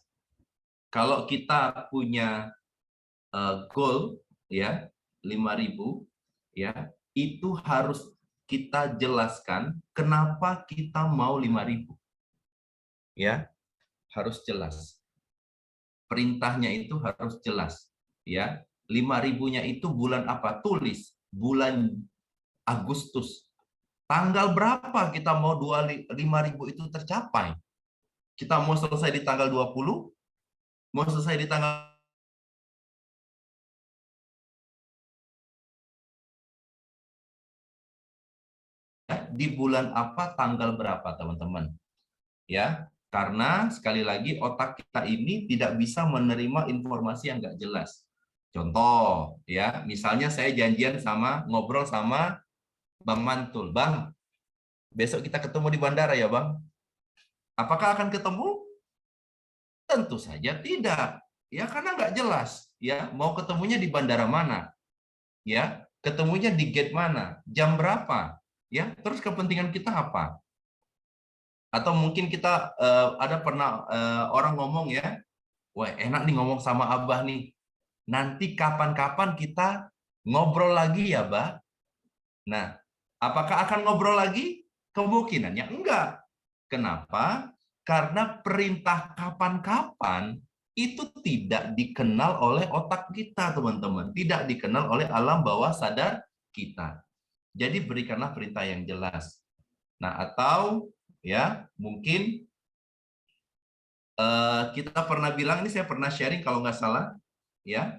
Kalau kita punya goal, ya, 5.000, ya, itu harus kita jelaskan kenapa kita mau 5.000. Ya, harus jelas. Perintahnya itu harus jelas, ya. 5.000-nya itu bulan apa? Tulis bulan Agustus. Tanggal berapa kita mau 5.000 itu tercapai? Kita mau selesai di tanggal 20? Mau selesai di tanggal di bulan apa, tanggal berapa, teman-teman? Ya, karena sekali lagi otak kita ini tidak bisa menerima informasi yang nggak jelas. Contoh, ya, misalnya saya janjian ngobrol sama Bang Mantul. Bang, besok kita ketemu di bandara ya, Bang. Apakah akan ketemu? Tentu saja tidak. Ya, karena nggak jelas. Ya, mau ketemunya di bandara mana? Ya, ketemunya di gate mana? Jam berapa? Ya, terus kepentingan kita apa? Atau mungkin kita ada pernah orang ngomong ya, wah enak nih ngomong sama Abah nih. Nanti kapan-kapan kita ngobrol lagi ya, Bah. Nah, apakah akan ngobrol lagi? Kemungkinannya enggak. Kenapa? Karena perintah kapan-kapan itu tidak dikenal oleh otak kita, teman-teman. Tidak dikenal oleh alam bawah sadar kita. Jadi berikanlah perintah yang jelas. Nah, atau ya mungkin kita pernah bilang, ini saya pernah sharing kalau nggak salah, ya.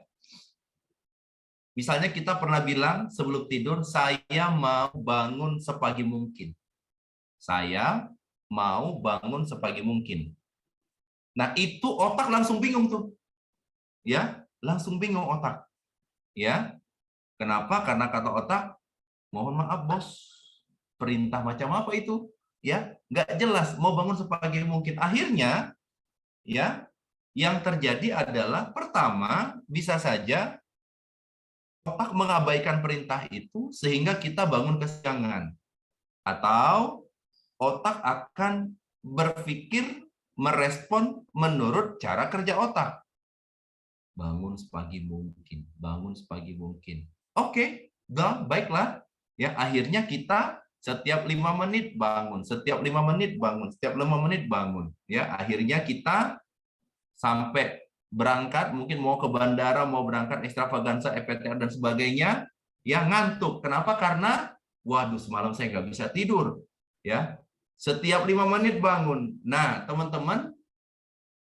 Misalnya kita pernah bilang sebelum tidur, saya mau bangun sepagi mungkin. Saya mau bangun sepagi mungkin. Nah, itu otak langsung bingung tuh. Ya, langsung bingung otak. Ya. Kenapa? Karena kata otak, mohon maaf bos, perintah macam apa itu? Ya, nggak jelas, mau bangun sepagi mungkin. Akhirnya, ya, yang terjadi adalah pertama, bisa saja otak mengabaikan perintah itu sehingga kita bangun kesiangan. Atau otak akan berpikir, merespon menurut cara kerja otak. Bangun sepagi mungkin, bangun sepagi mungkin. Oke, baiklah. Ya, akhirnya kita setiap 5 menit bangun, setiap 5 menit bangun, setiap 5 menit bangun. Ya, akhirnya kita sampai berangkat, mungkin mau ke bandara, mau berangkat ekstravaganza, EPTR dan sebagainya, ya ngantuk. Kenapa? Karena waduh semalam saya nggak bisa tidur. Ya, setiap 5 menit bangun. Nah, teman-teman,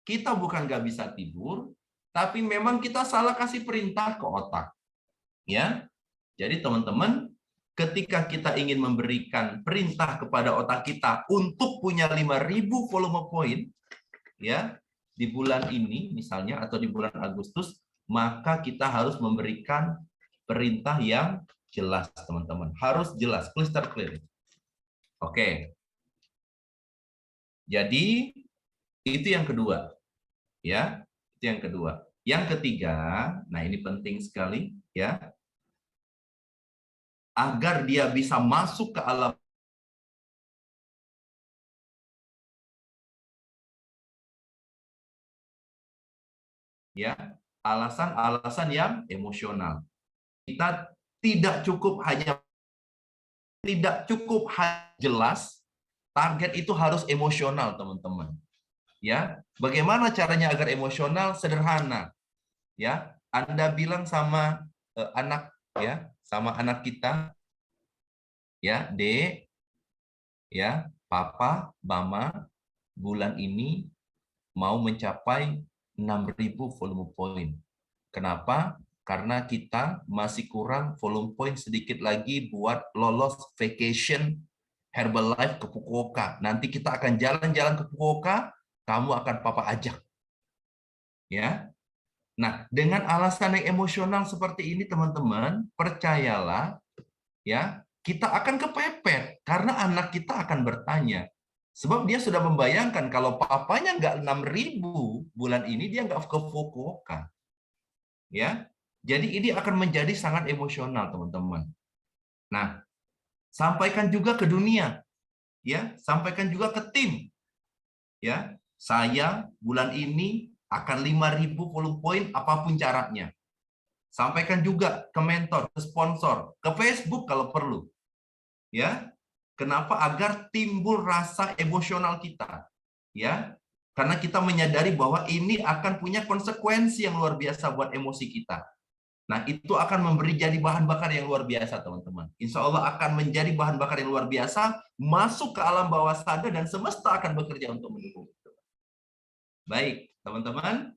kita bukan nggak bisa tidur, tapi memang kita salah kasih perintah ke otak. Ya, jadi teman-teman, ketika kita ingin memberikan perintah kepada otak kita untuk punya 5.000 volume poin, ya, di bulan ini misalnya atau di bulan Agustus, maka kita harus memberikan perintah yang jelas, teman-teman. Harus jelas, crystal clear. Oke. Jadi itu yang kedua. Ya, itu yang kedua. Yang ketiga, nah ini penting sekali ya. Agar dia bisa masuk ke alam ya, alasan-alasan yang emosional. Kita tidak cukup jelas, target itu harus emosional, teman-teman. Ya, bagaimana caranya agar emosional? Sederhana. Ya, Anda bilang sama anak ya, sama anak kita ya, Dek, ya, Papa, Mama, bulan ini mau mencapai 6.000 volume poin. Kenapa? Karena kita masih kurang volume poin sedikit lagi buat lolos vacation Herbalife ke Fukuoka. Nanti kita akan jalan-jalan ke Fukuoka, kamu akan Papa ajak. Ya. Nah, dengan alasan yang emosional seperti ini, teman-teman, percayalah, ya, kita akan kepepet karena anak kita akan bertanya, Sebab dia sudah membayangkan kalau papanya nggak 6.000 bulan ini, dia nggak ke Fukuoka. Ya, jadi ini akan menjadi sangat emosional, teman-teman. Nah, sampaikan juga ke dunia, ya, sampaikan juga ke tim, ya. Saya bulan ini akan 5.000 follow point apapun caranya. Sampaikan juga ke mentor, ke sponsor, ke Facebook kalau perlu, ya. Kenapa? Agar timbul rasa emosional kita, ya. Karena kita menyadari bahwa ini akan punya konsekuensi yang luar biasa buat emosi kita. Nah, itu akan memberi jadi bahan bakar yang luar biasa, teman-teman. Insya Allah akan menjadi bahan bakar yang luar biasa, masuk ke alam bawah sadar, dan semesta akan bekerja untuk mendukung itu. Baik, teman-teman,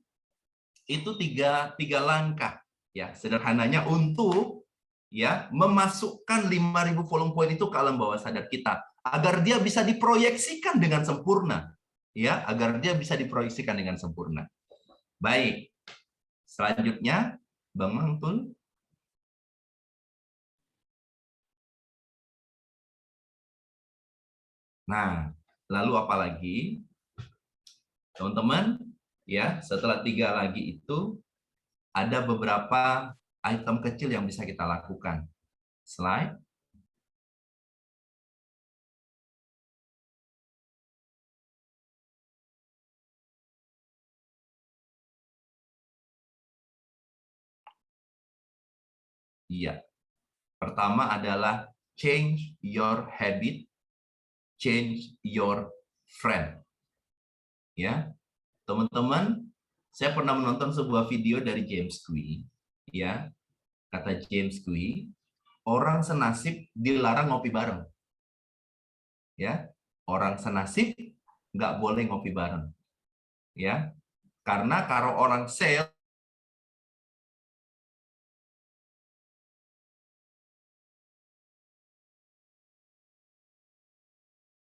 itu tiga langkah, ya, sederhananya untuk ya memasukkan 5.000 volume point itu ke alam bawah sadar kita, agar dia bisa diproyeksikan dengan sempurna, ya, agar dia bisa diproyeksikan dengan sempurna. Baik, selanjutnya Bang Mangtun. Nah, lalu apa lagi, teman-teman? Ya, setelah 3 lagi itu ada beberapa item kecil yang bisa kita lakukan. Slide. Iya. Pertama adalah change your habit, change your friend. Ya. Teman-teman, saya pernah menonton sebuah video dari James Clear, ya. Kata James Clear, orang senasib dilarang ngopi bareng. Ya. Orang senasib nggak boleh ngopi bareng. Ya. Karena kalau orang sales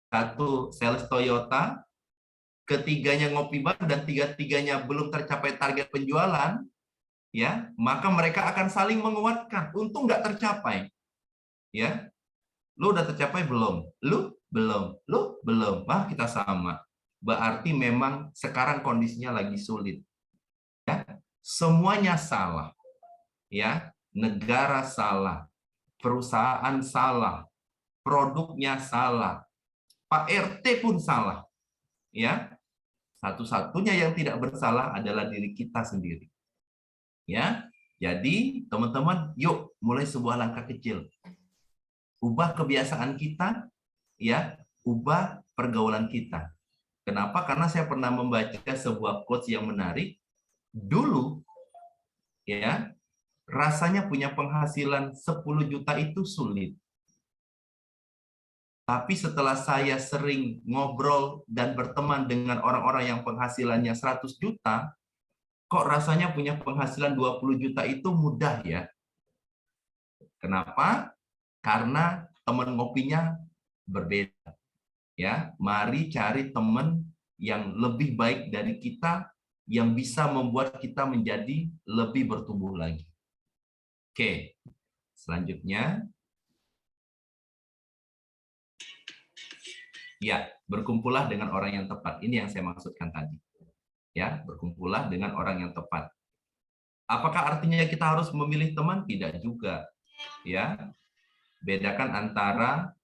satu sales Toyota, ketiganya ngopi bareng dan tiga-tiganya belum tercapai target penjualan, ya, maka mereka akan saling menguatkan. Untung nggak tercapai, ya. Lu udah tercapai belum? Lu belum. Lu belum. Wah, kita sama. Berarti memang sekarang kondisinya lagi sulit. Ya, semuanya salah, ya. Negara salah, perusahaan salah, produknya salah, Pak RT pun salah, ya. Satu-satunya yang tidak bersalah adalah diri kita sendiri. Ya. Jadi, teman-teman, yuk mulai sebuah langkah kecil. Ubah kebiasaan kita, ya, ubah pergaulan kita. Kenapa? Karena saya pernah membaca sebuah quotes yang menarik. Dulu, ya, rasanya punya penghasilan 10 juta itu sulit. Tapi setelah saya sering ngobrol dan berteman dengan orang-orang yang penghasilannya 100 juta, kok rasanya punya penghasilan 20 juta itu mudah ya. Kenapa? Karena teman ngopinya berbeda. Ya, mari cari teman yang lebih baik dari kita, yang bisa membuat kita menjadi lebih bertumbuh lagi. Oke, selanjutnya. Ya, berkumpullah dengan orang yang tepat. Ini yang saya maksudkan tadi. Ya, berkumpullah dengan orang yang tepat. Apakah artinya kita harus memilih teman? Tidak juga. Ya, bedakan antara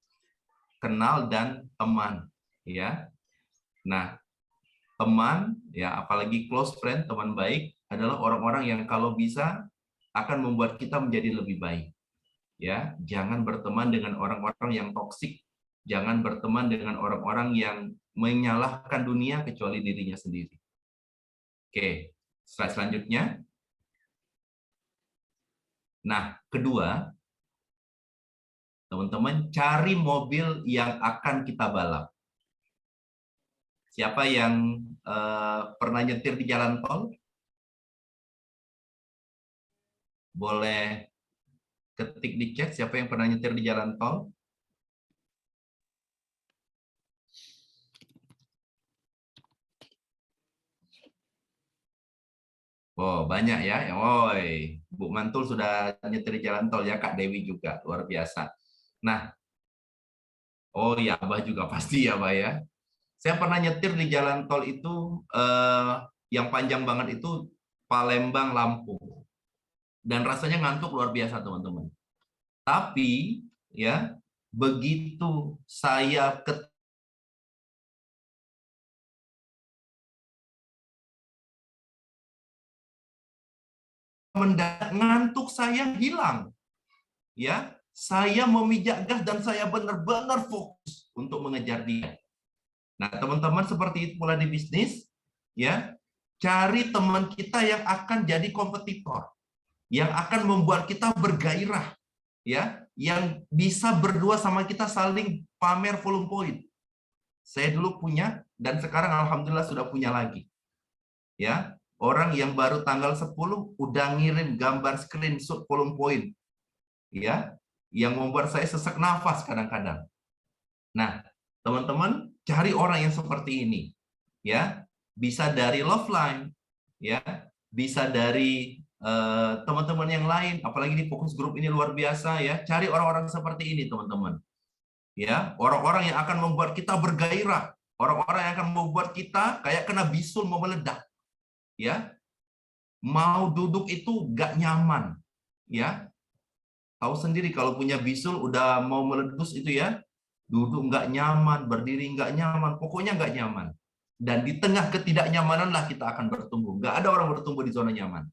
kenal dan teman. Ya, nah, teman, ya, apalagi close friend, teman baik, adalah orang-orang yang kalau bisa akan membuat kita menjadi lebih baik. Ya, jangan berteman dengan orang-orang yang toksik. Jangan berteman dengan orang-orang yang menyalahkan dunia kecuali dirinya sendiri. Oke, slide selanjutnya. Nah, kedua, teman-teman, cari mobil yang akan kita balap. Siapa yang pernah nyetir di jalan tol? Boleh ketik di chat siapa yang pernah nyetir di jalan tol? Oh, banyak ya. Woi, Bu Mantul sudah nyetir di jalan tol ya, Kak Dewi juga, luar biasa. Nah, oh ya, Abah juga pasti ya, Abah ya. Saya pernah nyetir di jalan tol itu yang panjang banget itu Palembang Lampung. Dan rasanya ngantuk luar biasa, teman-teman. Tapi ya, begitu saya ngantuk saya hilang. Ya, saya memijak gas dan saya benar-benar fokus untuk mengejar dia. Nah, teman-teman, seperti itu pula di bisnis, ya. Cari teman kita yang akan jadi kompetitor, yang akan membuat kita bergairah, ya, yang bisa berdua sama kita saling pamer volume point. Saya dulu punya dan sekarang alhamdulillah sudah punya lagi. Ya, orang yang baru tanggal 10 udah ngirim gambar screenshot volume point. Ya, yang membuat saya sesak nafas kadang-kadang. Nah, teman-teman, cari orang yang seperti ini. Ya, bisa dari Loveline, ya, bisa dari teman-teman yang lain, apalagi di fokus grup ini luar biasa ya. Cari orang-orang seperti ini, teman-teman. Ya, orang-orang yang akan membuat kita bergairah, orang-orang yang akan membuat kita kayak kena bisul mau meledak. Ya. Mau duduk itu gak nyaman. Ya. Tahu sendiri kalau punya bisul udah mau meletus itu ya, duduk nggak nyaman, berdiri nggak nyaman, pokoknya nggak nyaman. Dan di tengah ketidaknyamananlah kita akan bertumbuh. Nggak ada orang bertumbuh di zona nyaman.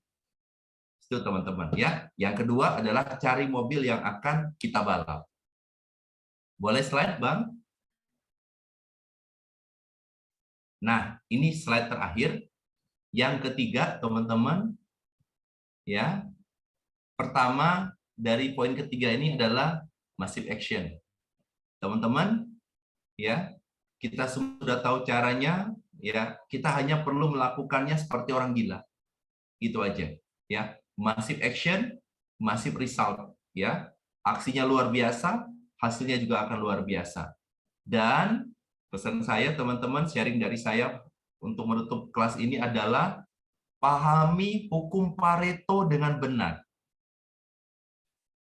Itu teman-teman ya. Yang kedua adalah cari mobil yang akan kita balap. Boleh slide, Bang? Nah, ini slide terakhir. Yang ketiga, teman-teman, ya. Pertama, dari poin ketiga ini adalah massive action. Teman-teman, ya, kita sudah tahu caranya, ya, kita hanya perlu melakukannya seperti orang gila. Itu aja, ya. Massive action, massive result, ya. Aksinya luar biasa, hasilnya juga akan luar biasa. Dan pesan saya, teman-teman, sharing dari saya untuk menutup kelas ini adalah pahami hukum Pareto dengan benar.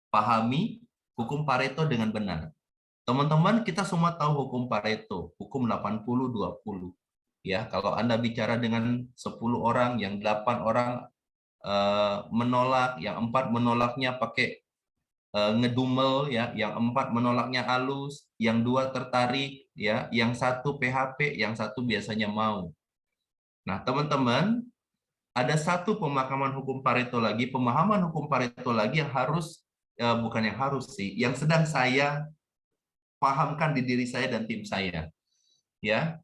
Pahami hukum Pareto dengan benar. Teman-teman, kita semua tahu hukum Pareto, hukum 80-20. Ya, kalau Anda bicara dengan 10 orang, yang 8 orang menolak, yang 4 menolaknya pakai ngedumel, ya, yang 4 menolaknya halus, yang 2 tertarik, ya, yang 1 PHP, yang 1 biasanya mau. Nah, teman-teman, ada satu pemahaman hukum Pareto lagi, pemahaman hukum Pareto lagi yang harus bukan yang harus sih, yang sedang saya pahamkan di diri saya dan tim saya, ya,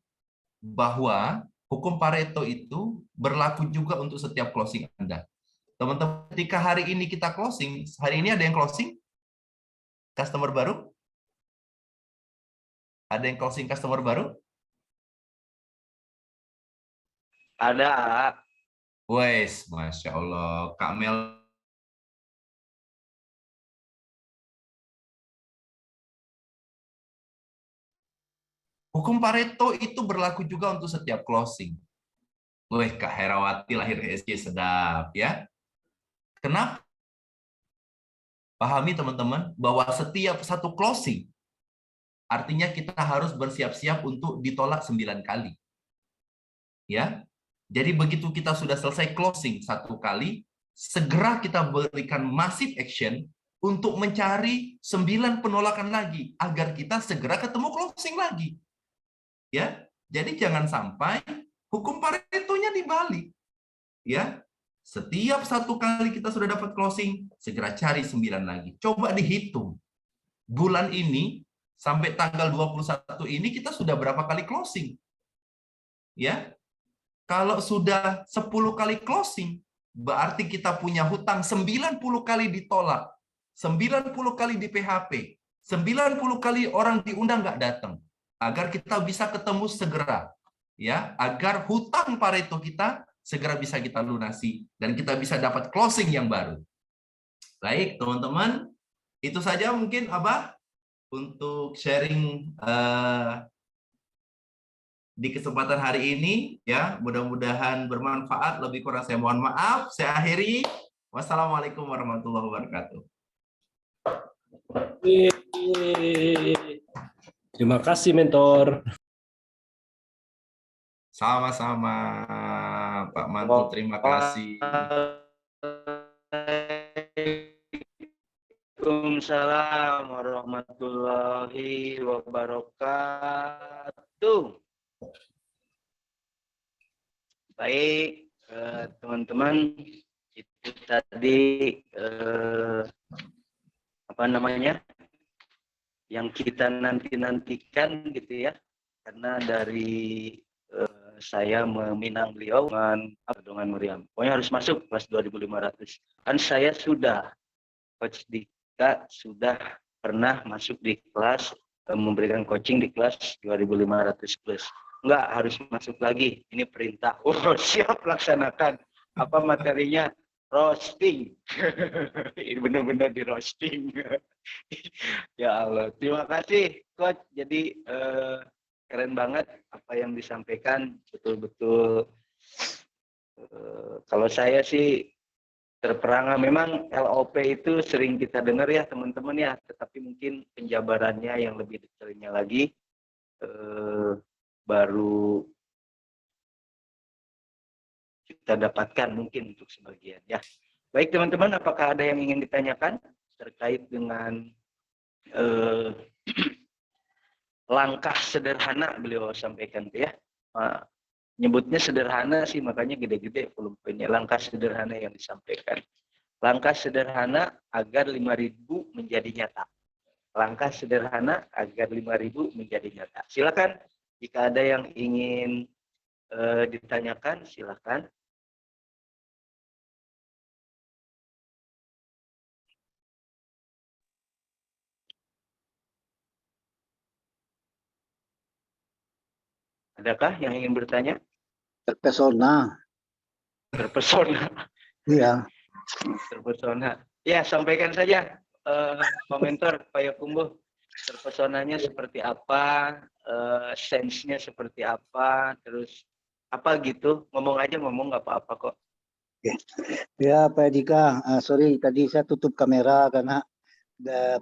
bahwa hukum Pareto itu berlaku juga untuk setiap closing Anda. Teman-teman, ketika hari ini kita closing, hari ini ada yang closing customer baru? Ada yang closing customer baru? Ada. Wes, Masya Allah, Kak Mel. Hukum Pareto itu berlaku juga untuk setiap closing. Weh, Kak Herawati lahir SC sedap, ya. Kenapa? Pahami teman-teman bahwa setiap satu closing artinya kita harus bersiap-siap untuk ditolak 9 kali. Ya. Jadi begitu kita sudah selesai closing 1 kali, segera kita berikan massive action untuk mencari 9 penolakan lagi agar kita segera ketemu closing lagi. Ya. Jadi jangan sampai hukum Paretonya dibalik. Ya. Setiap 1 kali kita sudah dapat closing, segera cari 9 lagi. Coba dihitung. Bulan ini sampai tanggal 21 ini kita sudah berapa kali closing? Ya. Kalau sudah 10 kali closing, berarti kita punya hutang 90 kali ditolak, 90 kali di PHP, 90 kali orang diundang nggak datang. Agar kita bisa ketemu segera, ya, agar hutang Pareto kita segera bisa kita lunasi dan kita bisa dapat closing yang baru. Baik, teman-teman, itu saja mungkin Abah untuk sharing di kesempatan hari ini, ya. Mudah-mudahan bermanfaat. Lebih kurang saya mohon maaf. Saya akhiri. Wassalamualaikum warahmatullahi wabarakatuh. Terima kasih, Mentor. Sama-sama, Pak Mantu, terima kasih. Waalaikumsalam warahmatullahi wabarakatuh. Baik, teman-teman, itu tadi apa namanya yang kita nantikan gitu ya, karena dari saya meminang beliau dengan meriam. Pokoknya harus masuk kelas 2.500. Kan saya sudah, Coach Dika sudah pernah masuk di kelas, memberikan coaching di kelas 2.500 plus. Enggak, harus masuk lagi. Ini perintah. Oh, siap, laksanakan. Apa materinya? Roasting. Ini benar-benar di roasting. Ya Allah, terima kasih Coach. Jadi keren banget apa yang disampaikan, betul-betul. Kalau saya sih terperangah. Memang LOP itu sering kita dengar ya teman-teman ya, tetapi mungkin penjabarannya yang lebih detailnya lagi baru kita dapatkan mungkin untuk sebagian ya. Baik teman-teman, apakah ada yang ingin ditanyakan terkait dengan langkah sederhana beliau sampaikan tuh ya. Nyebutnya sederhana sih, makanya gede-gede volumenya. Langkah sederhana yang disampaikan. Langkah sederhana agar 5.000 menjadi nyata. Langkah sederhana agar 5.000 menjadi nyata. Silakan jika ada yang ingin ditanyakan, silakan. Adakah yang ingin bertanya? Terpesona. Terpesona. Iya. Terpesona. Ya, sampaikan saja komentar Pak Yakumbo. Terpesonanya seperti apa, sense-nya seperti apa, terus apa gitu. Ngomong aja, ngomong nggak apa-apa kok. Ya, Pak Dika, sorry tadi saya tutup kamera karena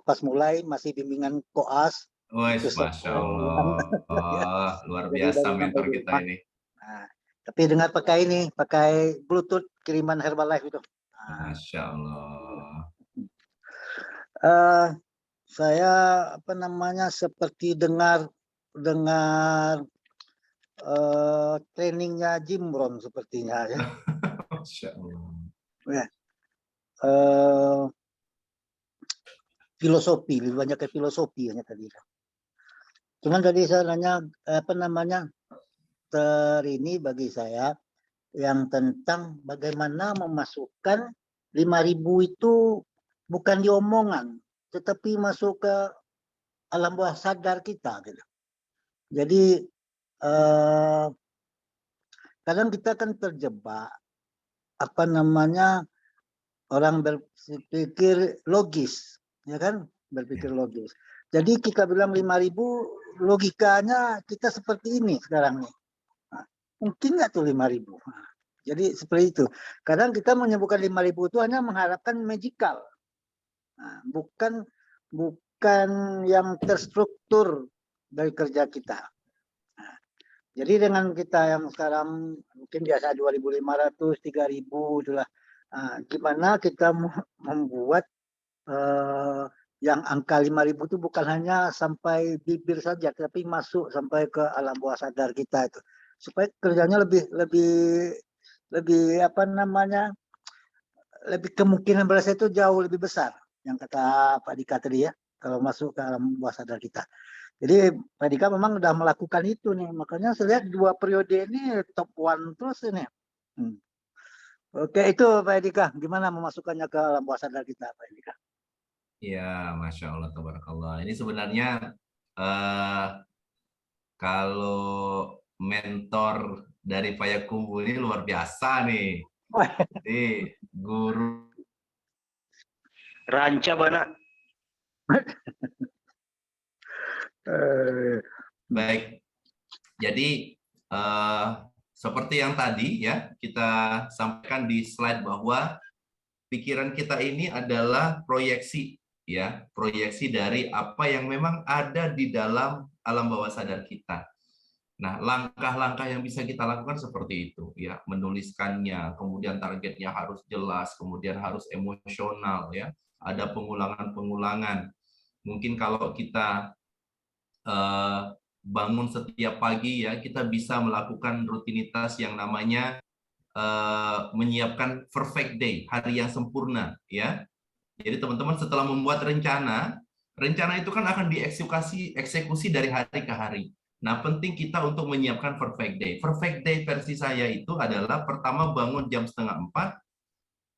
pas mulai masih bimbingan koas. Wes, Masya Allah, luar biasa mentor kita ini. Nah, tapi dengar pakai ini, pakai Bluetooth kiriman Herbalife itu. Masya Allah. Saya apa namanya seperti dengar trainingnya Jim Rohn sepertinya ya. Masya Allah. Ya. Filosofi, lebih banyak ke filosofi hanya tadi. Cuman tadi saya nanya apa namanya ini bagi saya yang tentang bagaimana memasukkan 5.000 itu bukan di omongan, tetapi masuk ke alam bawah sadar kita gitu. Jadi kadang kita kan terjebak apa namanya orang berpikir logis, ya kan, berpikir logis. Jadi kita bilang 5.000 logikanya kita seperti ini sekarang nih. Nah, mungkin nggak tuh 5.000. Jadi seperti itu. Kadang kita menyebutkan 5.000 itu hanya mengharapkan magical. Nah, bukan yang terstruktur dari kerja kita. Nah, jadi dengan kita yang sekarang mungkin biasa 2.500, 3.000 itulah. Nah, gimana kita membuat yang angka 5.000 itu bukan hanya sampai bibir saja, tapi masuk sampai ke alam bawah sadar kita itu, supaya kerjanya lebih apa namanya, lebih kemungkinan berhasil itu jauh lebih besar, yang kata Pak Dika tadi ya, kalau masuk ke alam bawah sadar kita. Jadi Pak Dika memang sudah melakukan itu nih, makanya saya lihat 2 periode ini top 1 terus ini. Oke, itu Pak Dika, gimana memasukkannya ke alam bawah sadar kita, Pak Dika? Ya, Masya Allah, tabarakallah. Ini sebenarnya kalau mentor dari Pak Yakumbo ini luar biasa nih. Jadi guru Ranca bana. Baik. Jadi seperti yang tadi ya kita sampaikan di slide bahwa pikiran kita ini adalah proyeksi ya, proyeksi dari apa yang memang ada di dalam alam bawah sadar kita. Nah, langkah-langkah yang bisa kita lakukan seperti itu, ya, menuliskannya, kemudian targetnya harus jelas, kemudian harus emosional, ya, ada pengulangan-pengulangan. Mungkin kalau kita bangun setiap pagi, ya, kita bisa melakukan rutinitas yang namanya menyiapkan perfect day, hari yang sempurna, ya. Jadi teman-teman setelah membuat rencana itu kan akan eksekusi dari hari ke hari. Nah, penting kita untuk menyiapkan perfect day. Perfect day versi saya itu adalah pertama bangun jam 3:30,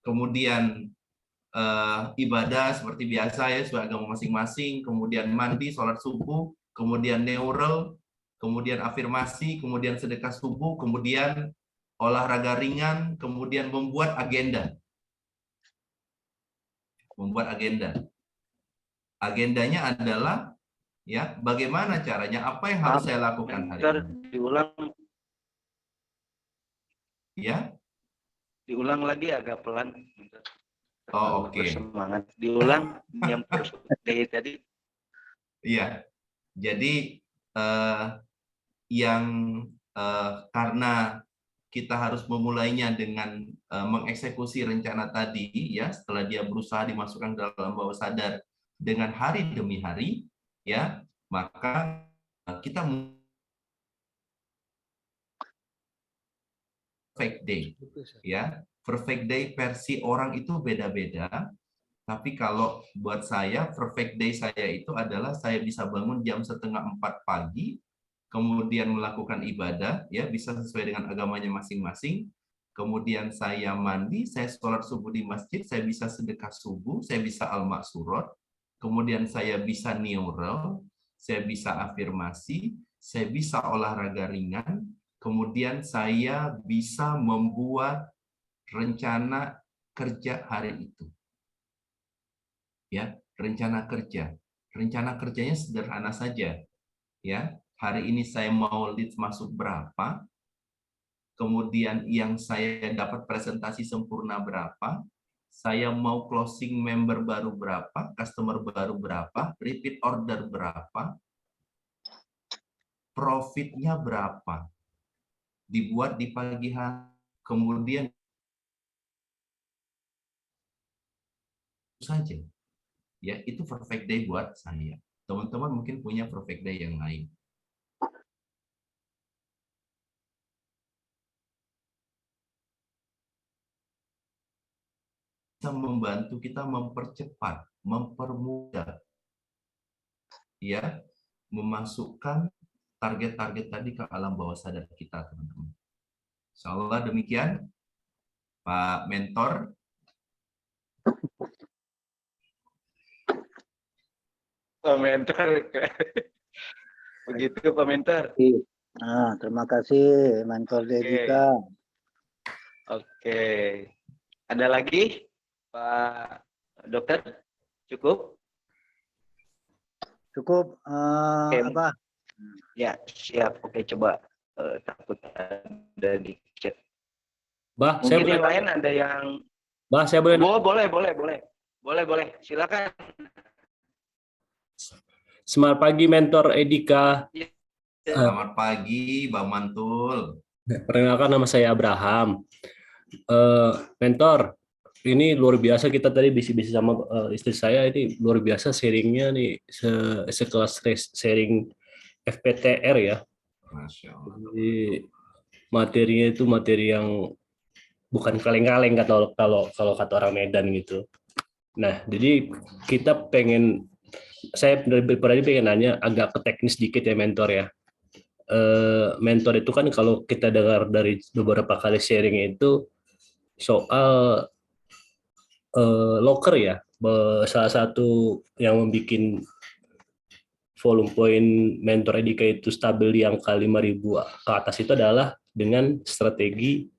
kemudian ibadah seperti biasa, ya, sesuai agama masing-masing, kemudian mandi, sholat subuh, kemudian neural, kemudian afirmasi, kemudian sedekah subuh, kemudian olahraga ringan, kemudian membuat agenda. Agendanya adalah, ya, bagaimana caranya, apa yang harus saya lakukan hari ini. Diulang lagi agak pelan. Oh, oke. Semangat. Diulang yang perfect tadi. Iya. Jadi karena kita harus memulainya dengan mengeksekusi rencana tadi, ya, setelah dia berusaha dimasukkan dalam bawah sadar dengan hari demi hari, ya, maka kita perfect day, ya. Perfect day versi orang itu beda-beda, tapi kalau buat saya perfect day saya itu adalah saya bisa bangun jam 3:30 pagi, kemudian melakukan ibadah, ya, bisa sesuai dengan agamanya masing-masing, kemudian saya mandi, saya sholat subuh di masjid, saya bisa sedekah subuh, saya bisa al-maksurat, kemudian saya bisa neural, saya bisa afirmasi, saya bisa olahraga ringan, kemudian saya bisa membuat rencana kerja hari itu. Ya, rencana kerja. Rencana kerjanya sederhana saja. Ya, hari ini saya mau leads masuk berapa, kemudian yang saya dapat presentasi sempurna berapa, saya mau closing member baru berapa, customer baru berapa, repeat order berapa, profitnya berapa, dibuat di pagi hari, kemudian saja. Ya, itu perfect day buat saya. Teman-teman mungkin punya perfect day yang lain. Bisa membantu kita mempercepat, mempermudah, ya, memasukkan target-target tadi ke alam bawah sadar kita, teman-teman. Insya Allah demikian, Pak Mentor. Pak Mentor. Begitu Pak Mentor. Nah, terima kasih Mentor Dedika. Oke. Ada lagi Pak Dokter? Cukup? Cukup apa? Ya, siap. Oke, coba takut ada di chat. Bah, Mungkin yang lain ada yang saya boleh. Oh, boleh. Silakan. Selamat pagi Mentor Edika. Selamat pagi Bang Mantul. Perkenalkan, nama saya Abraham. Mentor, ini luar biasa, kita tadi bisik-bisik sama istri saya, ini luar biasa sharingnya nih, sekelas sharing FPTR ya. Masya Allah. Jadi materinya itu materi yang bukan kaleng-kaleng kalau kata orang Medan gitu. Nah, jadi kita saya pribadi pengen nanya agak ke teknis dikit ya Mentor ya. Mentor itu kan kalau kita dengar dari beberapa kali sharing itu soal locker ya, salah satu yang membuat volume point Mentor Edika itu stabil di angka 5.000 ke atas itu adalah dengan strategi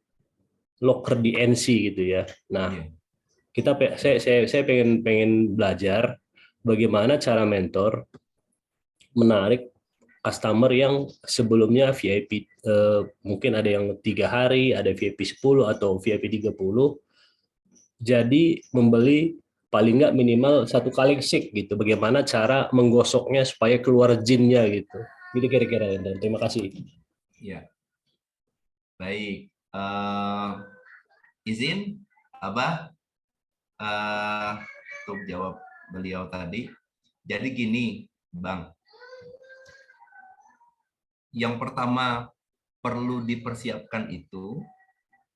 locker di NC gitu ya. Nah, saya pengen belajar bagaimana cara Mentor menarik customer yang sebelumnya VIP, mungkin ada yang 3 hari, ada VIP 10 atau VIP 30, jadi membeli paling nggak minimal 1 kali shake gitu. Bagaimana cara menggosoknya supaya keluar jinnya gitu. Gitu kira-kira. Terima kasih. Ya, baik. Izin, Abah, untuk jawab beliau tadi. Jadi gini, Bang. Yang pertama perlu dipersiapkan itu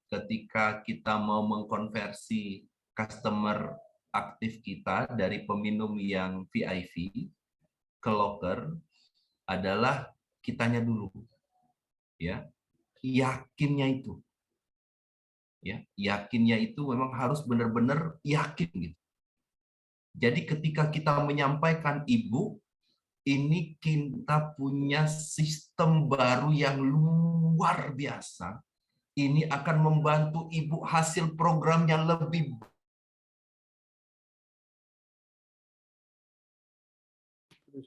ketika kita mau mengkonversi customer aktif kita dari peminum yang VIP ke locker adalah kitanya dulu. Ya, yakinnya itu. Ya, yakinnya itu memang harus benar-benar yakin gitu. Jadi ketika kita menyampaikan Ibu, ini kita punya sistem baru yang luar biasa. Ini akan membantu Ibu hasil programnya lebih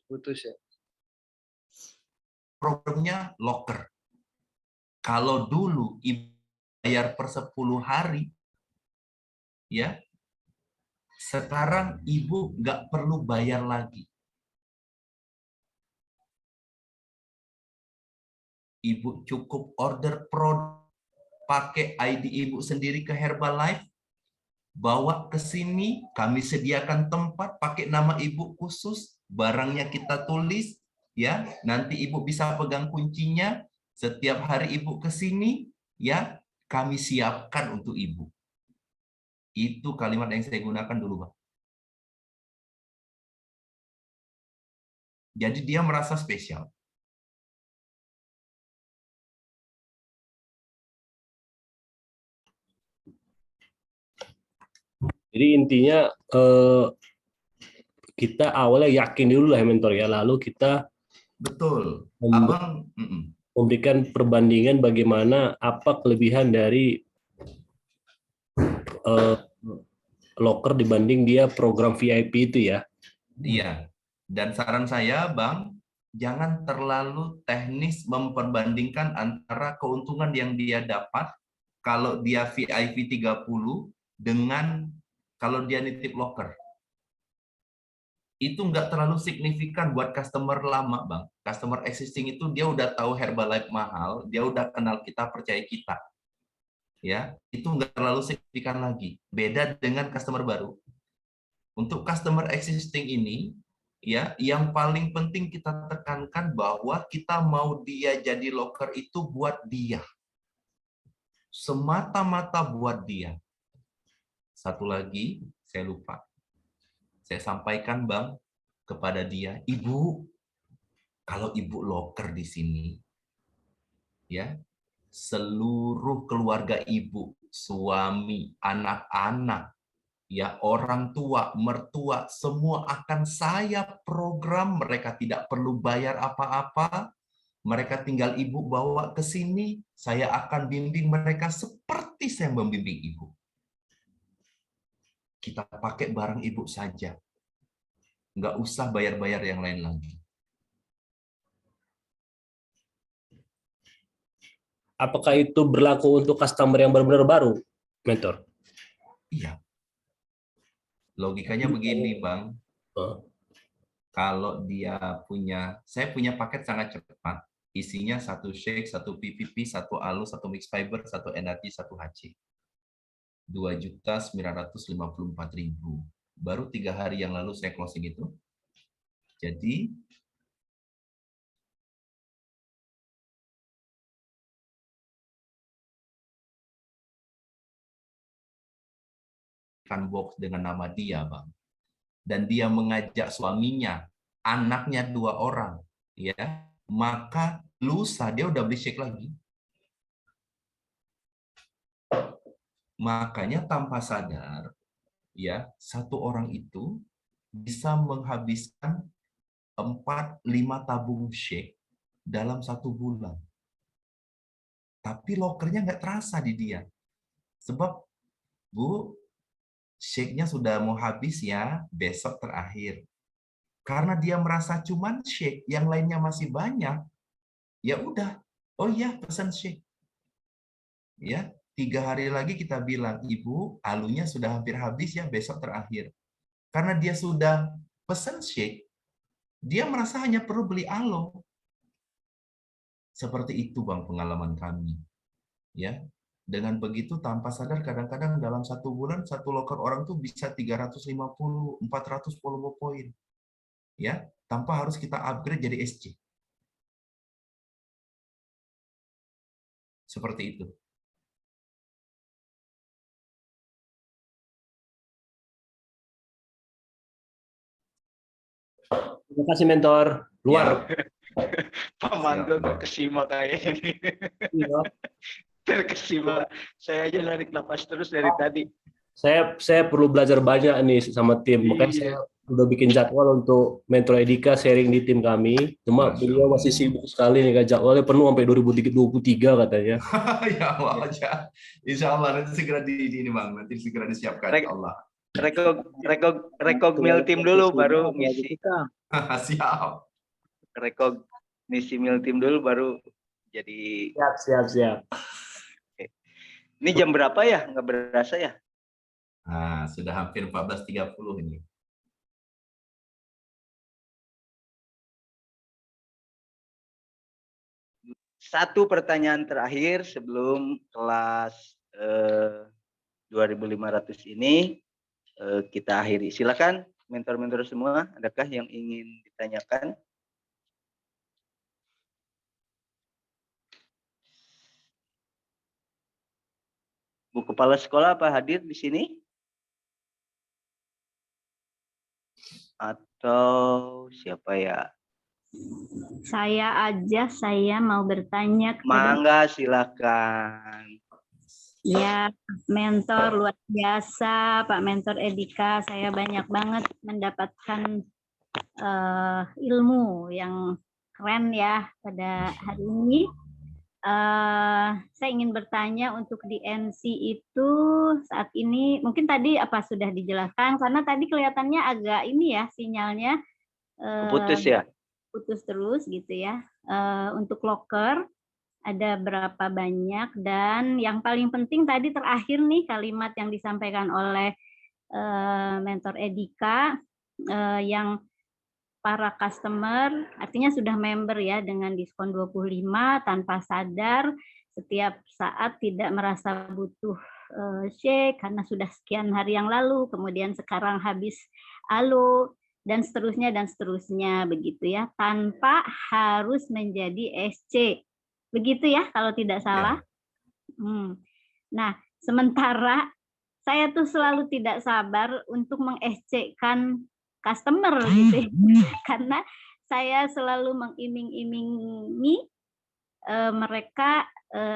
Putus ya. programnya locker. Kalau dulu Ibu bayar per 10 hari, ya, sekarang Ibu nggak perlu bayar lagi. Ibu cukup order produk, pakai ID Ibu sendiri ke Herbalife, bawa ke sini, kami sediakan tempat, pakai nama Ibu khusus, barangnya kita tulis, ya, nanti Ibu bisa pegang kuncinya, setiap hari Ibu ke sini, ya, kami siapkan untuk Ibu. Itu kalimat yang saya gunakan dulu, Bang. Jadi dia merasa spesial. Jadi intinya kita awalnya yakin dulu lah mentor ya, lalu kita Betul. Abang, memberikan perbandingan bagaimana apa kelebihan dari locker dibanding dia program VIP itu ya. iya. Dan saran saya, Bang, jangan terlalu teknis memperbandingkan antara keuntungan yang dia dapat kalau dia VIP 30 dengan kalau dia nitip locker. Itu nggak terlalu signifikan buat customer lama, Bang. Customer existing itu dia udah tahu Herbalife mahal, dia udah kenal kita, percaya kita. Ya, itu nggak terlalu signifikan lagi. Beda dengan customer baru. Untuk customer existing ini, ya, yang paling penting kita tekankan bahwa kita mau dia jadi locker itu buat dia. Semata-mata buat dia. Satu lagi, saya lupa. Saya sampaikan, Bang, kepada dia, Ibu, kalau Ibu locker di sini, ya, seluruh keluarga Ibu, suami, anak-anak, ya, orang tua, mertua, semua akan saya program, mereka tidak perlu bayar apa-apa, mereka tinggal Ibu bawa ke sini, saya akan bimbing mereka seperti saya membimbing Ibu. Kita pakai barang Ibu saja. Nggak usah bayar-bayar yang lain lagi. Apakah itu berlaku untuk customer yang benar-benar baru, mentor? Iya. Logikanya begini, Bang. Kalau dia punya, saya punya paket sangat cepat. Isinya 1 shake, 1 PPP, 1 alu, 1 mix fiber, 1 energi, 1 HC. 2.954.000. Baru 3 hari yang lalu saya closing itu. Jadi kan box dengan nama dia, Bang. Dan dia mengajak suaminya, anaknya 2 orang, ya. Maka lusa dia udah beli shake lagi. Makanya tanpa sadar, ya, 1 orang itu bisa menghabiskan 4-5 tabung shake dalam 1 bulan. Tapi lokernya nggak terasa di dia. Sebab, Bu, shake-nya sudah mau habis ya, besok terakhir. Karena dia merasa cuman shake, yang lainnya masih banyak, ya udah, oh iya pesan shake. Ya, 3 hari lagi kita bilang, Ibu, alunya sudah hampir habis ya, besok terakhir. Karena dia sudah pesan shake, dia merasa hanya perlu beli alo. Seperti itu Bang pengalaman kami. Ya. Dengan begitu tanpa sadar kadang-kadang dalam 1 bulan satu loker orang tuh bisa 350, 400 volume poin. Ya, tanpa harus kita upgrade jadi SC. Seperti itu. Terima kasih mentor. Luar. Pak Mantul terkesima kayak ini. Iya. Terkesima. Saya aja narik napas terus dari tadi. Saya perlu belajar banyak nih sama tim. Makanya saya udah bikin jadwal untuk Mentor Edika sharing di tim kami. Cuma beliau masih sibuk sekali nih, jadwalnya penuh sampai 2023 katanya. Ya Allah aja. Insya Allah nanti segera ini Bang, nanti segera disiapkan. Allah. Rekogmil tim dulu baru misi. Siap. Rekognisi mil tim dulu baru jadi. Siap. Ini jam berapa ya? Nggak berasa ya? Nah, sudah hampir 14.30 ini. Satu pertanyaan terakhir sebelum kelas 2.500 ini kita akhiri. Silakan mentor-mentor semua, adakah yang ingin ditanyakan? Bu Kepala Sekolah apa hadir di sini? Atau siapa ya? Saya aja, saya mau bertanya kepada Mangga, silakan. ya mentor luar biasa, Pak Mentor Edika. Saya banyak banget mendapatkan ilmu yang keren ya pada hari ini. Saya ingin bertanya untuk di NC itu saat ini mungkin tadi apa sudah dijelaskan karena tadi kelihatannya agak ini ya sinyalnya Putus ya? Putus terus gitu ya. Untuk loker ada berapa banyak dan yang paling penting tadi terakhir nih kalimat yang disampaikan oleh Mentor Edika yang para customer artinya sudah member ya dengan diskon 25 tanpa sadar setiap saat tidak merasa butuh shake karena sudah sekian hari yang lalu kemudian sekarang habis alo dan seterusnya begitu ya tanpa harus menjadi SC begitu ya kalau tidak salah. Nah sementara saya tuh selalu tidak sabar untuk meng-SC-kan customer gitu karena saya selalu mengiming-imingi mereka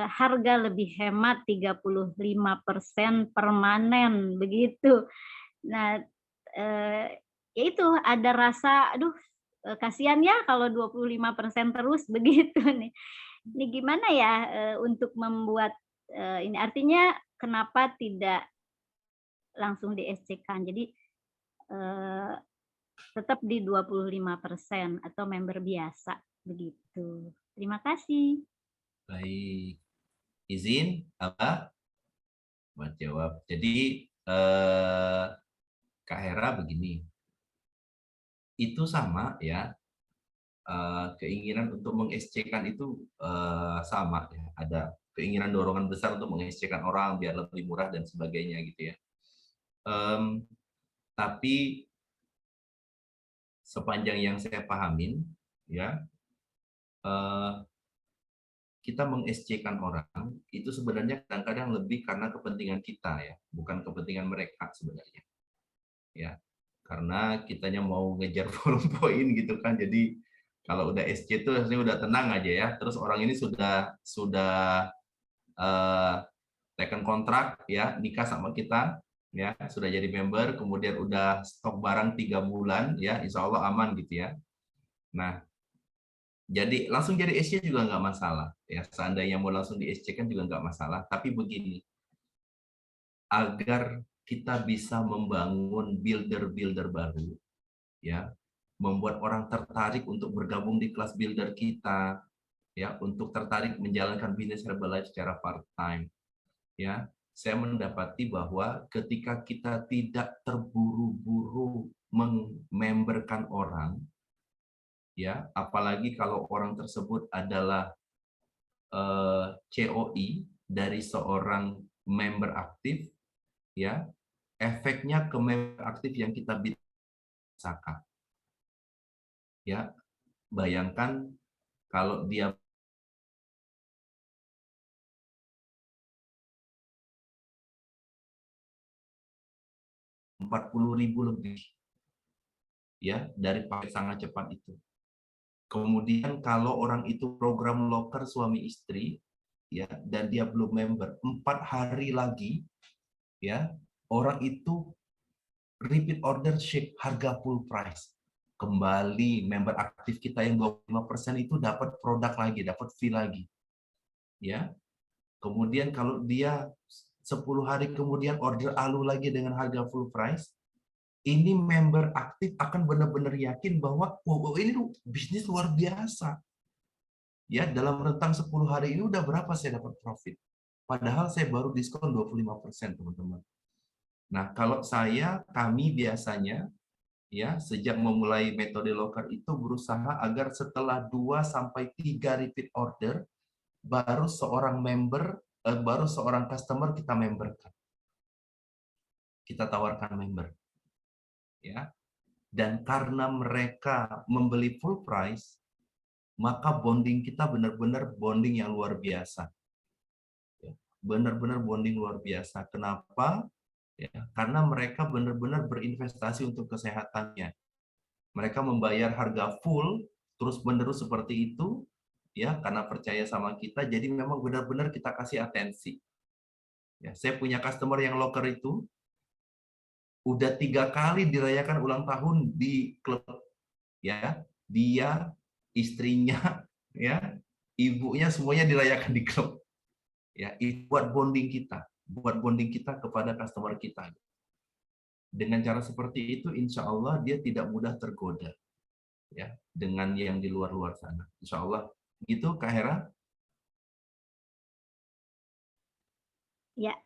harga lebih hemat 35% permanen begitu. Nah yaitu ada rasa aduh kasihan ya kalau 25% terus begitu nih. Ini gimana ya untuk membuat ini artinya kenapa tidak langsung di SC-kan. Jadi tetap di 25% atau member biasa begitu. Terima kasih. Baik. Izin apa? Buat jawab. Jadi Kak Hera begini. Itu sama ya. Keinginan untuk meng-SC-kan itu sama ya. Ada keinginan dorongan besar untuk meng-SC-kan orang biar lebih murah dan sebagainya gitu ya. Tapi sepanjang yang saya pahamin ya kita meng-SC-kan orang itu sebenarnya kadang-kadang lebih karena kepentingan kita ya, bukan kepentingan mereka sebenarnya. Ya. Karena kitanya mau ngejar volume poin gitu kan. Jadi kalau udah SC itu rasanya udah tenang aja ya. Terus orang ini sudah teken kontrak ya, nikah sama kita ya, sudah jadi member, kemudian udah stok barang 3 bulan ya, insya Allah aman gitu ya. Nah, jadi langsung jadi SC juga nggak masalah ya, seandainya mau langsung di SC kan juga nggak masalah. Tapi begini, agar kita bisa membangun builder-builder baru ya, membuat orang tertarik untuk bergabung di kelas builder kita ya, untuk tertarik menjalankan bisnis Herbalife secara part-time ya. Saya mendapati bahwa ketika kita tidak terburu-buru mememberkan orang, ya, apalagi kalau orang tersebut adalah COI dari seorang member aktif, ya, efeknya ke member aktif yang kita biasakan. Ya, bayangkan kalau dia 40.000 lebih, ya, dari paket sangat cepat itu. Kemudian kalau orang itu program loker suami istri, ya, dan dia belum member, 4 hari lagi, ya, orang itu repeat order ship harga full price. Kembali member aktif kita yang 25% itu dapat produk lagi, dapat fee lagi. Ya. Kemudian kalau dia 10 hari kemudian order alu lagi dengan harga full price, ini member aktif akan benar-benar yakin bahwa wow, ini bisnis luar biasa. Ya, dalam rentang 10 hari ini udah berapa saya dapat profit. Padahal saya baru diskon 25%, teman-teman. Nah, kalau kami biasanya, ya, sejak memulai metode loker itu berusaha agar setelah 2-3 repeat order, baru seorang customer kita memberkan. Kita tawarkan member. Ya. Dan karena mereka membeli full price, maka bonding kita benar-benar bonding yang luar biasa. Benar-benar bonding luar biasa. Kenapa? Ya, karena mereka benar-benar berinvestasi untuk kesehatannya. Mereka membayar harga full terus-menerus seperti itu, ya, karena percaya sama kita. Jadi memang benar-benar kita kasih atensi. Ya, saya punya customer yang loker itu udah 3 kali dirayakan ulang tahun di klub. Ya, dia, istrinya, ya, ibunya semuanya dirayakan di klub. Ya, itu buat bonding kita kepada customer kita. Dengan cara seperti itu, insya Allah dia tidak mudah tergoda, ya, dengan yang di luar-luar sana. Insya Allah, gitu, Kak Hera. Ya,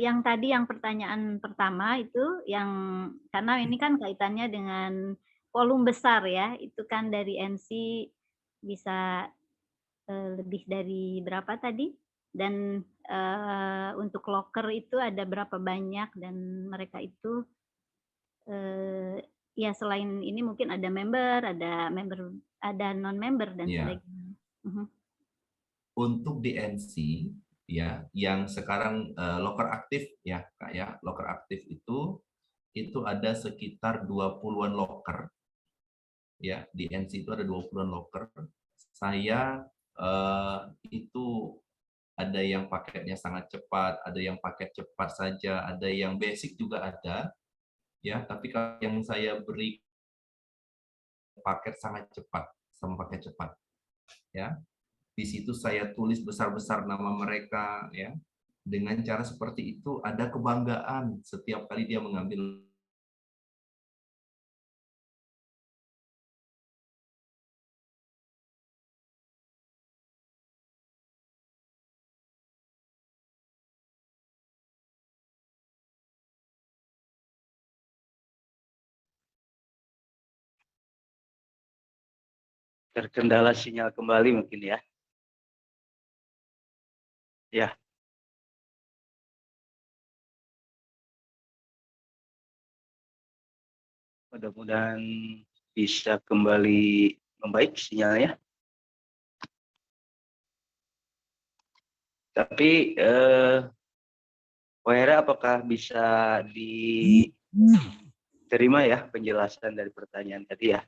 yang tadi yang pertanyaan pertama itu yang karena ini kan kaitannya dengan volume besar ya, itu kan dari NC bisa lebih dari berapa tadi? Dan untuk loker itu ada berapa banyak dan mereka itu ya selain ini mungkin ada member, ada non-member dan sebagainya. Untuk DNC, ya, yang sekarang loker aktif, ya Kak, ya, loker aktif itu ada sekitar 20-an loker. Ya, di NC itu ada 20-an loker. Saya itu ada yang paketnya sangat cepat, ada yang paket cepat saja, ada yang basic juga ada. Ya, tapi kalau yang saya beri paket sangat cepat, sama paket cepat. Ya. Di situ saya tulis besar-besar nama mereka, ya. Dengan cara seperti itu ada kebanggaan setiap kali dia mengambil. Terkendala sinyal kembali mungkin ya. Ya. Mudah-mudahan bisa kembali membaik sinyalnya. Tapi Wahera, apakah bisa diterima ya penjelasan dari pertanyaan tadi ya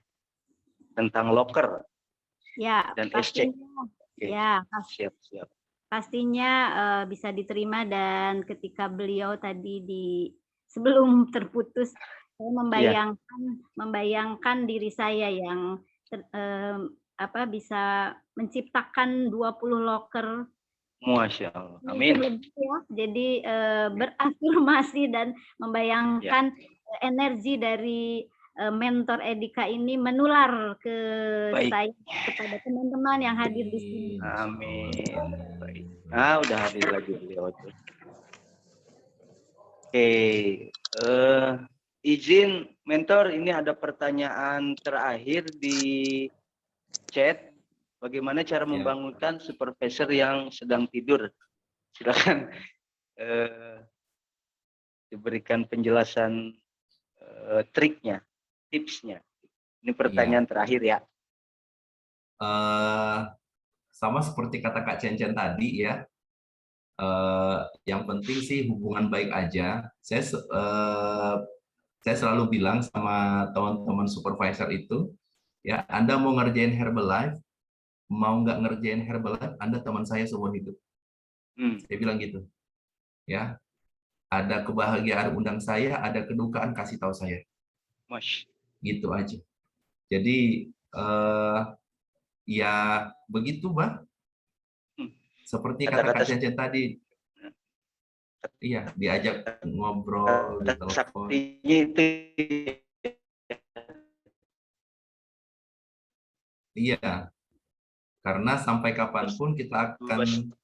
tentang loker ya, dan SC? Ya, siap. Pastinya bisa diterima dan ketika beliau tadi sebelum terputus saya membayangkan diri saya yang bisa menciptakan 20 loker. Masya Allah. Amin. Ya, jadi berafirmasi dan membayangkan energi dari mentor Edika ini menular ke saya, kepada teman-teman yang hadir di sini. Amin. Baik. Nah, udah hadir lagi beliau. Oke, izin mentor, ini ada pertanyaan terakhir di chat bagaimana cara Ya. membangunkan supervisor yang sedang tidur? Silakan diberikan penjelasan triknya, tipsnya. Ini pertanyaan terakhir ya. Sama seperti kata Kak Cencen tadi ya, yang penting sih hubungan baik aja. Saya selalu bilang sama teman-teman supervisor itu, ya Anda mau ngerjain Herbalife, mau nggak ngerjain Herbalife, Anda teman saya seumur hidup. Saya bilang gitu, ya. Ada kebahagiaan undang saya, ada kedukaan kasih tahu saya. Gitu aja. Jadi ya begitu, Bang. Seperti kata Kak Cencen tadi, iya diajak ngobrol, ditelepon. Iya, karena sampai kapanpun kita akan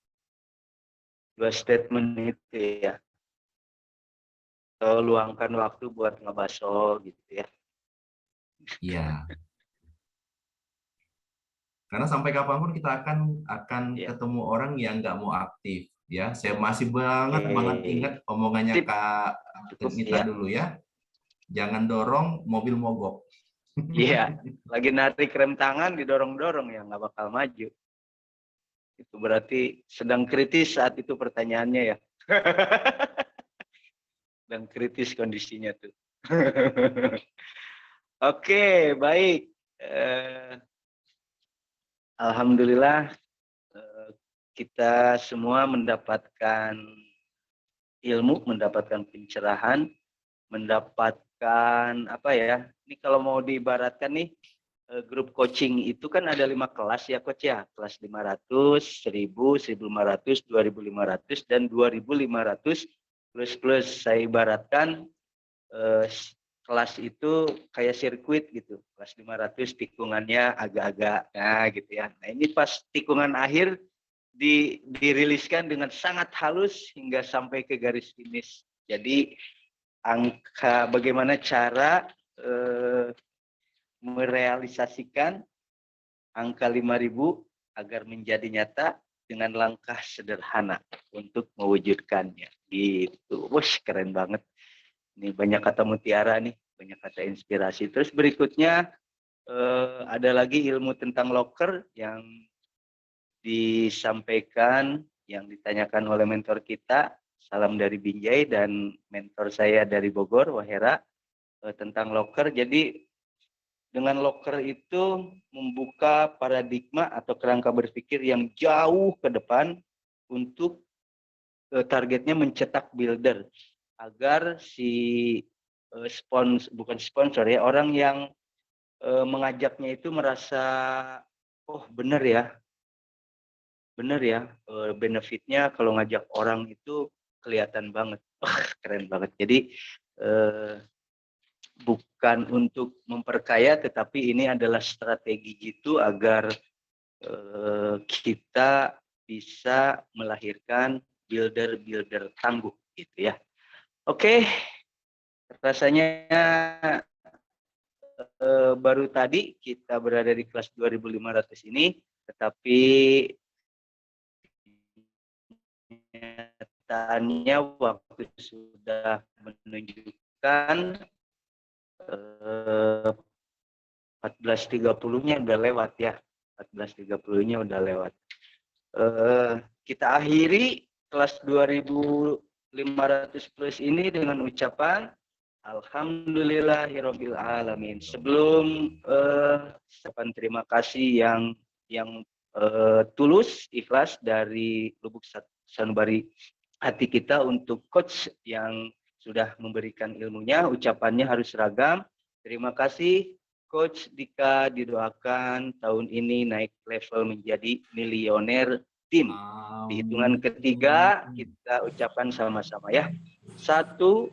dua statement itu ya. Luangkan waktu buat ngebaso gitu ya. Iya. Karena sampai kapanpun kita akan ketemu orang yang nggak mau aktif, ya. Saya masih banget ingat omongannya Kak Nita dulu ya. Jangan dorong mobil mogok. Iya, lagi narik rem tangan didorong-dorong ya nggak bakal maju. Itu berarti sedang kritis saat itu pertanyaannya ya. Dan kritis kondisinya tuh. Oke, baik. Alhamdulillah kita semua mendapatkan ilmu, mendapatkan pencerahan, mendapatkan apa ya? Ini kalau mau diibaratkan nih, grup coaching itu kan ada 5 kelas ya coach ya. Kelas 500, 1000, 1500, 2500 dan 2500 plus. Saya ibaratkan kelas itu kayak sirkuit gitu. Kelas 500 tikungannya agak-agak gitu ya. Nah, ini pas tikungan akhir diriliskan dengan sangat halus hingga sampai ke garis finish. Jadi bagaimana cara merealisasikan angka 5.000 agar menjadi nyata dengan langkah sederhana untuk mewujudkannya. Gitu. Wush, keren banget. Ini banyak kata mutiara nih, banyak kata inspirasi. Terus berikutnya ada lagi ilmu tentang locker yang disampaikan, yang ditanyakan oleh mentor kita. Salam dari Binjai dan mentor saya dari Bogor, Wahera, tentang locker. Jadi dengan locker itu membuka paradigma atau kerangka berpikir yang jauh ke depan untuk targetnya mencetak builder. Agar si bukan sponsor ya, orang yang mengajaknya itu merasa, oh benar ya, benefitnya kalau ngajak orang itu kelihatan banget, keren banget. Jadi bukan untuk memperkaya, tetapi ini adalah strategi gitu agar kita bisa melahirkan builder tangguh gitu ya. Oke, rasanya baru tadi kita berada di kelas 2500 ini, tetapi nyatanya waktu sudah menunjukkan 14.30-nya udah lewat ya. 14.30-nya udah lewat. Kita akhiri kelas 2500 plus ini dengan ucapan Alhamdulillahirabbil alamin. Sebelum ucapan terima kasih yang tulus, ikhlas dari lubuk sanubari hati kita untuk coach yang sudah memberikan ilmunya, ucapannya harus seragam. Terima kasih Coach Dika, didoakan tahun ini naik level menjadi milioner tim. Di hitungan ketiga kita ucapkan sama-sama ya. 1, 2,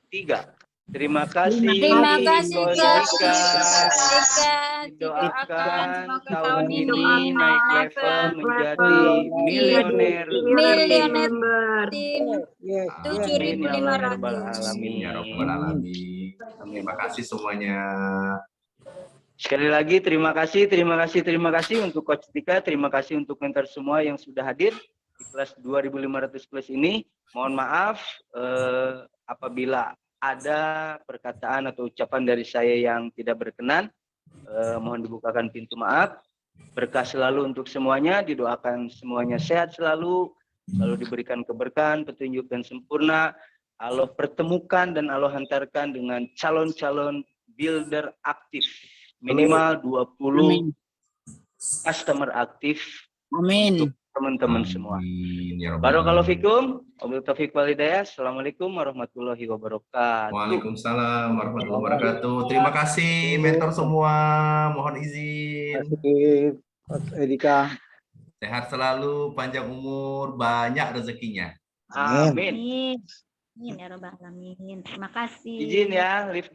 3. Terima kasih. Terima kasih Coach Kak Dika. Didoakan Didoakan semoga tahun ini naik level menjadi milioner tim 7.500. Amin. Terima kasih semuanya. Sekali lagi terima kasih untuk Coach Tika, terima kasih untuk mentor semua yang sudah hadir di kelas 2500 plus ini. Mohon maaf apabila ada perkataan atau ucapan dari saya yang tidak berkenan, mohon dibukakan pintu maaf. Berkah selalu untuk semuanya, didoakan semuanya sehat selalu diberikan keberkahan, petunjuk dan sempurna. Allah pertemukan dan Allah hantarkan dengan calon-calon builder aktif. Minimal 20 customer aktif untuk teman-teman semua. Barakallahu fikum. Wabillahi taufiq wal hidayah. Assalamualaikum warahmatullahi wabarakatuh. Waalaikumsalam warahmatullahi wabarakatuh. Terima kasih mentor semua. Mohon izin. Terima kasih, Coach Edika. Sehat selalu, panjang umur, banyak rezekinya. Amin. Amin. Amin ya Rabbal Alamin. Terima kasih. Izin ya, lift